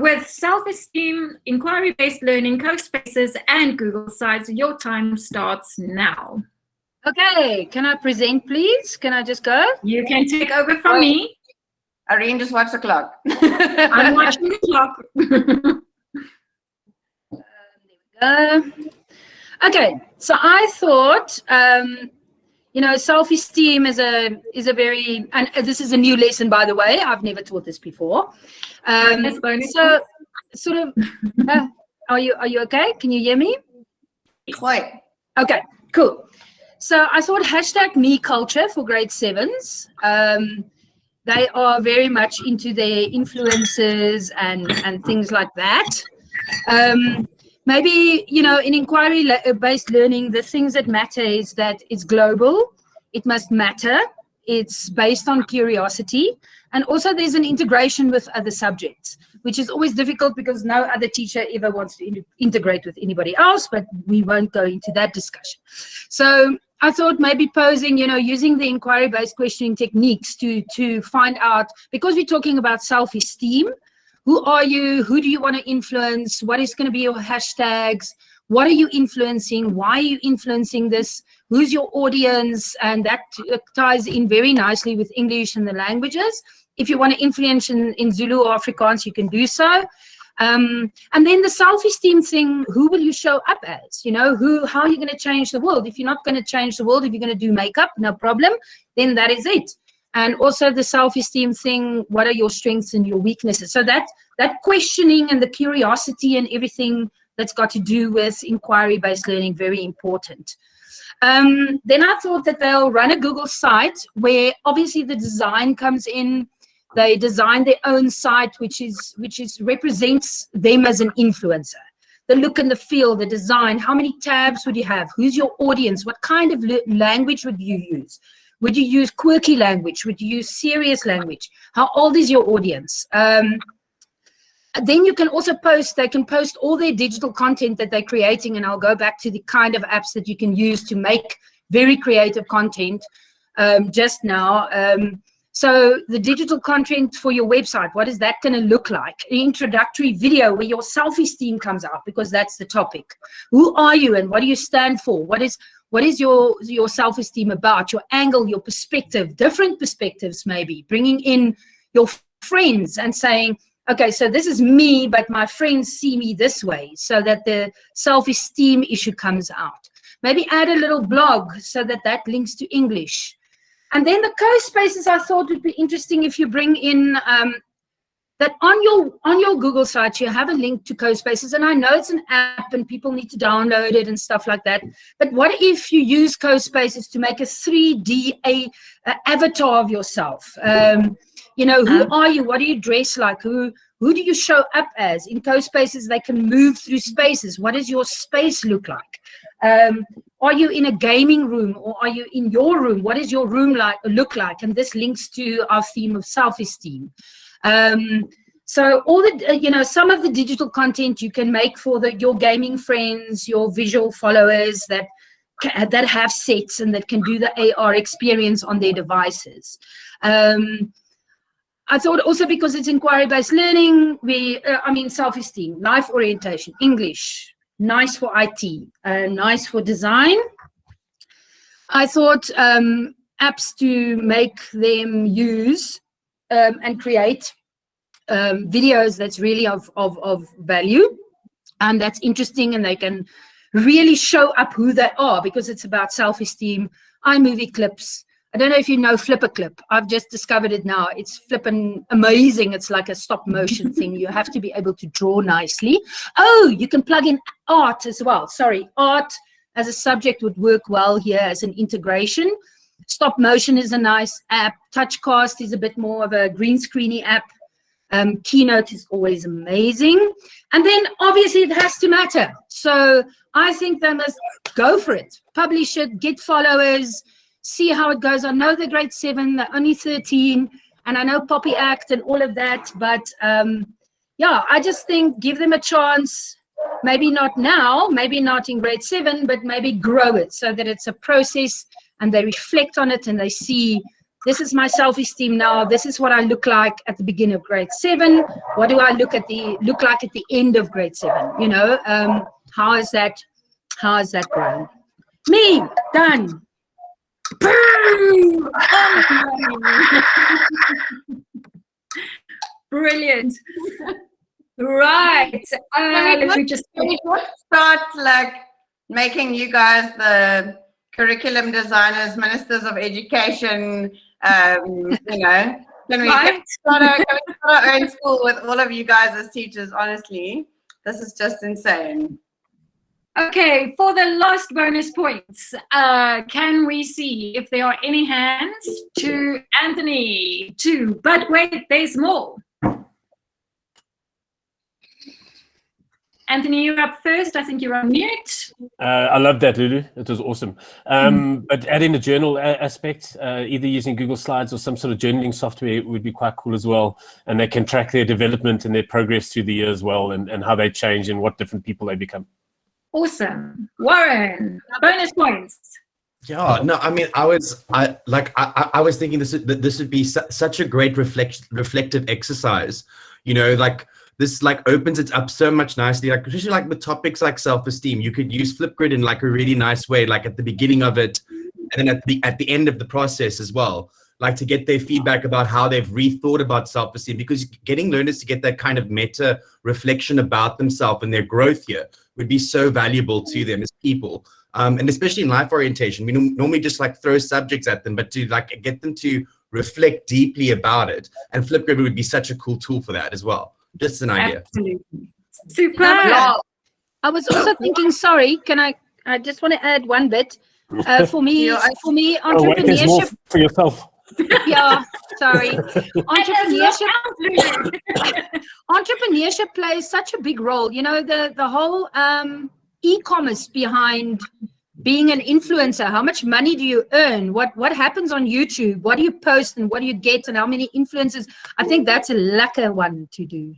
with self-esteem, inquiry-based learning, co-spaces, and Google Sites. Your time starts now. Okay. Can I present, please? Can I just go? You can take over from me. Irene, just watch the clock. I'm watching the clock. Okay, so I thought you know, self-esteem is a very, and this is a new lesson, by the way. I've never taught this before. So sort of, are you okay? Can you hear me? Quite. Okay, cool. So I thought hashtag me culture for grade 7s. They are very much into their influences and things like that. Maybe, you know, in inquiry-based learning, the things that matter is that it's global, it must matter, it's based on curiosity, and also there's an integration with other subjects, which is always difficult because no other teacher ever wants to integrate with anybody else, but we won't go into that discussion. So I thought maybe posing, you know, using the inquiry-based questioning techniques to find out, because we're talking about self-esteem, who are you? Who do you want to influence? What is going to be your hashtags? What are you influencing? Why are you influencing this? Who's your audience? And that ties in very nicely with English and the languages. If you want to influence in Zulu or Afrikaans, you can do so. And then the self-esteem thing, who will you show up as? You know, how are you going to change the world? If you're not going to change the world, if you're going to do makeup, no problem, then that is it. And also the self-esteem thing, what are your strengths and your weaknesses? So that questioning and the curiosity and everything that's got to do with inquiry-based learning, very important. Then I thought that they'll run a Google site where obviously the design comes in. They design their own site, which represents them as an influencer. The look and the feel, the design, how many tabs would you have? Who's your audience? What kind of language would you use? Would you use quirky language? Would you use serious language? How old is your audience? Then you can also post, they can post all their digital content that they're creating, and I'll go back to the kind of apps that you can use to make very creative content just now. So the digital content for your website, what is that going to look like? An introductory video where your self-esteem comes out, because that's the topic. Who are you and what do you stand for? What is your self-esteem about? Your angle, your perspective, different perspectives maybe. Bringing in your friends and saying, okay, so this is me, but my friends see me this way, so that the self-esteem issue comes out. Maybe add a little blog so that links to English. And then the co-spaces I thought would be interesting if you bring in that on your Google site, you have a link to co-spaces. And I know it's an app and people need to download it and stuff like that. But what if you use co-spaces to make a 3D avatar of yourself? You know, who are you? What do you dress like? Who do you show up as? In co-spaces, they can move through spaces. What does your space look like? Are you in a gaming room or are you in your room? What does your room look like? And this links to our theme of self-esteem. So all the, you know, some of the digital content you can make for your gaming friends, your visual followers that have sets and that can do the AR experience on their devices. I thought also because it's inquiry-based learning, self-esteem, life orientation, English, nice for IT, nice for design. I thought apps to make them use and create videos that's really of value and that's interesting, and they can really show up who they are because it's about self-esteem. iMovie clips. I don't know if you know Flipperclip. I've just discovered it now. It's flipping amazing. It's like a stop motion thing. You have to be able to draw nicely. Oh, you can plug in art as well. Sorry, art as a subject would work well here as an integration. Stop motion is a nice app. Touchcast is a bit more of a green screeny app. Keynote is always amazing. And then obviously it has to matter. So I think they must go for it. Publish it, get followers, see how it goes. I know they're grade 7, they're only 13, and I know Poppy Act and all of that, but yeah, I just think give them a chance. Maybe not now, maybe not in grade 7, but maybe grow it so that it's a process and they reflect on it and they see, this is my self-esteem now, this is what I look like at the beginning of grade 7, what do I look like at the end of grade 7, you know? How is that grown? Me, done. Brilliant. Right. Let me just start like making you guys the curriculum designers, ministers of education, you know, can we start our own school with all of you guys as teachers? Honestly, this is just insane. Okay, for the last bonus points, can we see if there are any hands? To Anthony, two, but wait, there's more. Anthony, you're up first. I think you're on mute. I love that, Lulu. It was awesome. But adding the journal aspect, either using Google Slides or some sort of journaling software would be quite cool as well. And they can track their development and their progress through the year as well, and how they change and what different people they become. Awesome. Warren, bonus points. Yeah, no, I mean, I was thinking this would be such a great reflective exercise, you know, like this like opens it up so much nicely, like especially like with topics like self-esteem. You could use Flipgrid in like a really nice way, like at the beginning of it, and then at the end of the process as well, like to get their feedback about how they've rethought about self-esteem, because getting learners to get that kind of meta reflection about themselves and their growth here would be so valuable to them as people. And especially in life orientation, we normally just like throw subjects at them, but to like get them to reflect deeply about it. And Flipgrid would be such a cool tool for that as well. Just an idea. Absolutely. Super. I was also thinking, sorry, I just want to add one bit. For me, entrepreneurship. Oh, wait, there's more for yourself. Yeah, sorry. Entrepreneurship plays such a big role. You know, the whole e-commerce behind being an influencer. How much money do you earn? What happens on YouTube? What do you post and what do you get, and how many influencers? I think that's a lacquer one to do.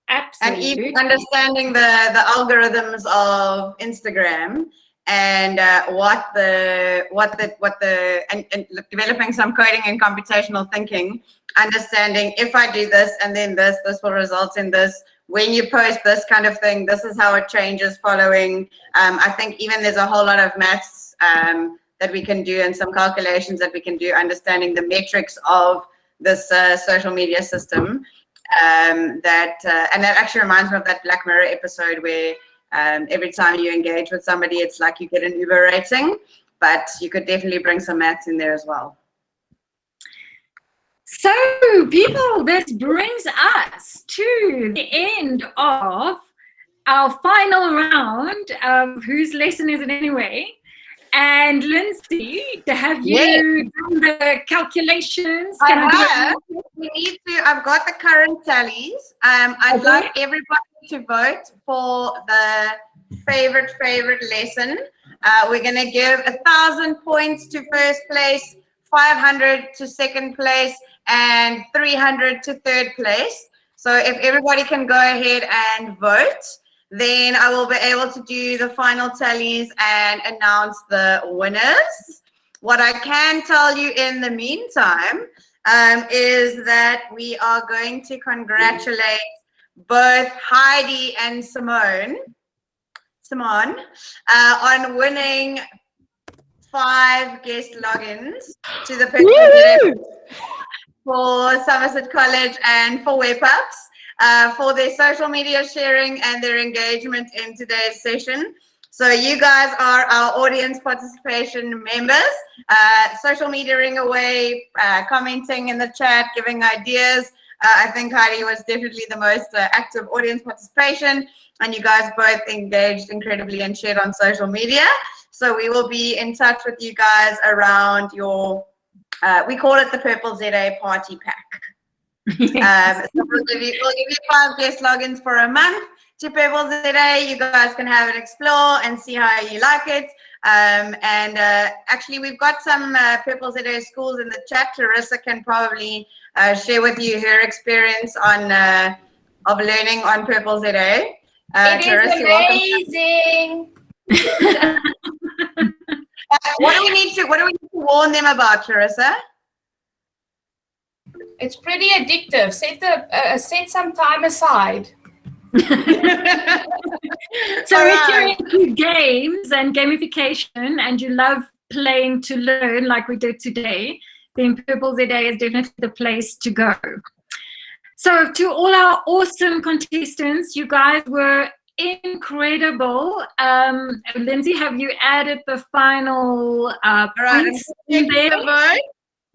Absolutely. And even understanding the algorithms of Instagram and and developing some coding and computational thinking, understanding if I do this and then this will result in this. When you post this kind of thing, this is how it changes following. I think even there's a whole lot of maths that we can do and some calculations that we can do, understanding the metrics of this social media system. And that actually reminds me of that Black Mirror episode where every time you engage with somebody, it's like you get an Uber rating, but you could definitely bring some maths in there as well. So, people, this brings us to the end of our final round of Whose Lesson Is It Anyway? And Lindsay, have you done the calculations? I've got the current tallies. I'd like everybody to vote for the favorite lesson. We're going to give 1,000 points to first place, 500 to second place, and 300 to third place. So if everybody can go ahead and vote, then I will be able to do the final tallies and announce the winners. What I can tell you in the meantime is that we are going to congratulate both Heidi and Simone on winning 5 guest logins to the Purpleza for Somerset College and for WebHubs for their social media sharing and their engagement in today's session. So you guys are our audience participation members, social mediaing away, commenting in the chat, giving ideas. I think Heidi was definitely the most active audience participation, and you guys both engaged incredibly and shared on social media. So we will be in touch with you guys around your, we call it the Purpleza party pack. So we'll give you 5 guest logins for a month to Purpleza. You guys can have it, explore and see how you like it. Actually, we've got some Purpleza schools in the chat. Larissa can probably share with you her experience on of learning on Purpleza. It is amazing. What do we need to warn them about, Larissa? It's pretty addictive. Set some time aside. So if you're into games and gamification and you love playing to learn like we did today, then Purpleza is definitely the place to go. So to all our awesome contestants, you guys were incredible. Lindsay, have you added the final points in there? the vote.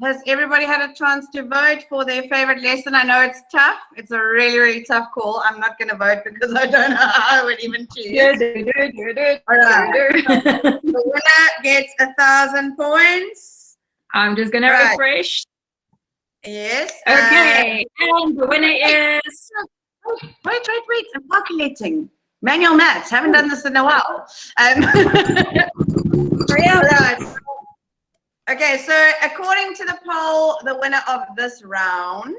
Has everybody had a chance to vote for their favorite lesson? I know it's tough. It's a really, really tough call. I'm not going to vote because I don't know how I would even choose. All right. The winner gets 1,000 points. I'm just going to refresh. Yes. Okay. And the winner is... Wait. I'm calculating. Manual maths. Haven't done this in a while. Right. Okay, so according to the poll, the winner of this round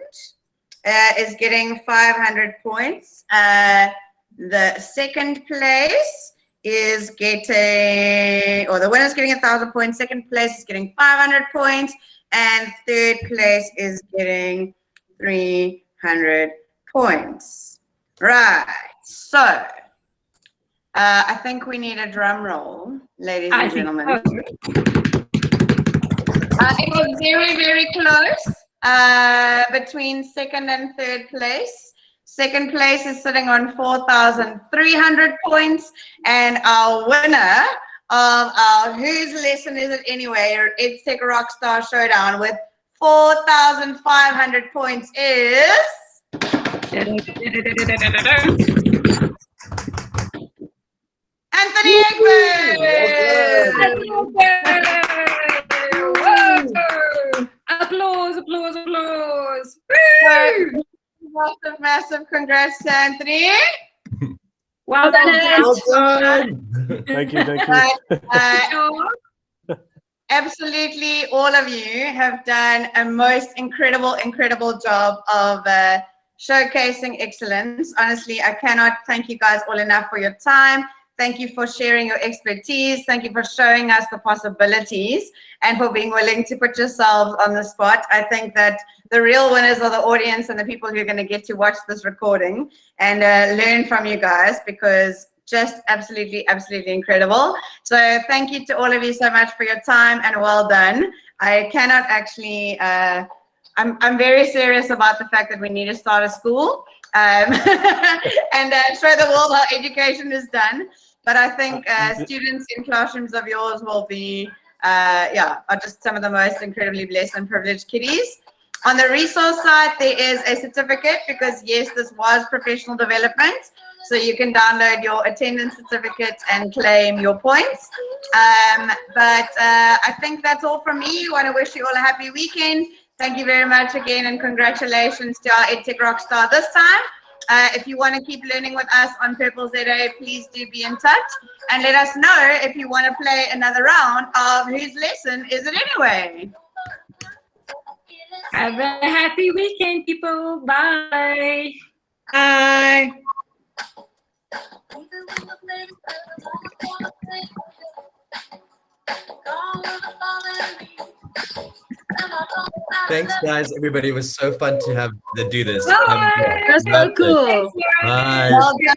is getting 500 points. The second place is getting, or the winner is getting 1,000 points. Second place is getting 500 points. And third place is getting 300 points. Right, so I think we need a drum roll, ladies and gentlemen. It was very, very close between second and third place. Second place is sitting on 4,300 points, and our winner of our Whose Lesson Is It Anyway, or EdTech Rockstar Showdown with 4,500 points is... Anthony Egbert! Applause. Massive congrats to Anthony. Well done. Thank you. Absolutely, all of you have done a most incredible job of showcasing excellence. Honestly, I cannot thank you guys all enough for your time. Thank you for sharing your expertise. Thank you for showing us the possibilities and for being willing to put yourselves on the spot. I think that the real winners are the audience and the people who are going to get to watch this recording and learn from you guys, because just absolutely incredible. So thank you to all of you so much for your time, and well done. I cannot actually, I'm very serious about the fact that we need to start a school and show the world how education is done. But I think students in classrooms of yours will be, are just some of the most incredibly blessed and privileged kiddies. On the resource side, there is a certificate, because yes, this was professional development. So you can download your attendance certificate and claim your points. But I think that's all from me. I want to wish you all a happy weekend. Thank you very much again, and congratulations to our EdTech Rockstar this time. If you want to keep learning with us on Purpleza, please do be in touch and let us know if you want to play another round of Whose Lesson Is It Anyway? Have a happy weekend, people. Bye. Bye. Thanks, guys. Everybody, it was so fun to do this. That's so cool. Bye. Well done.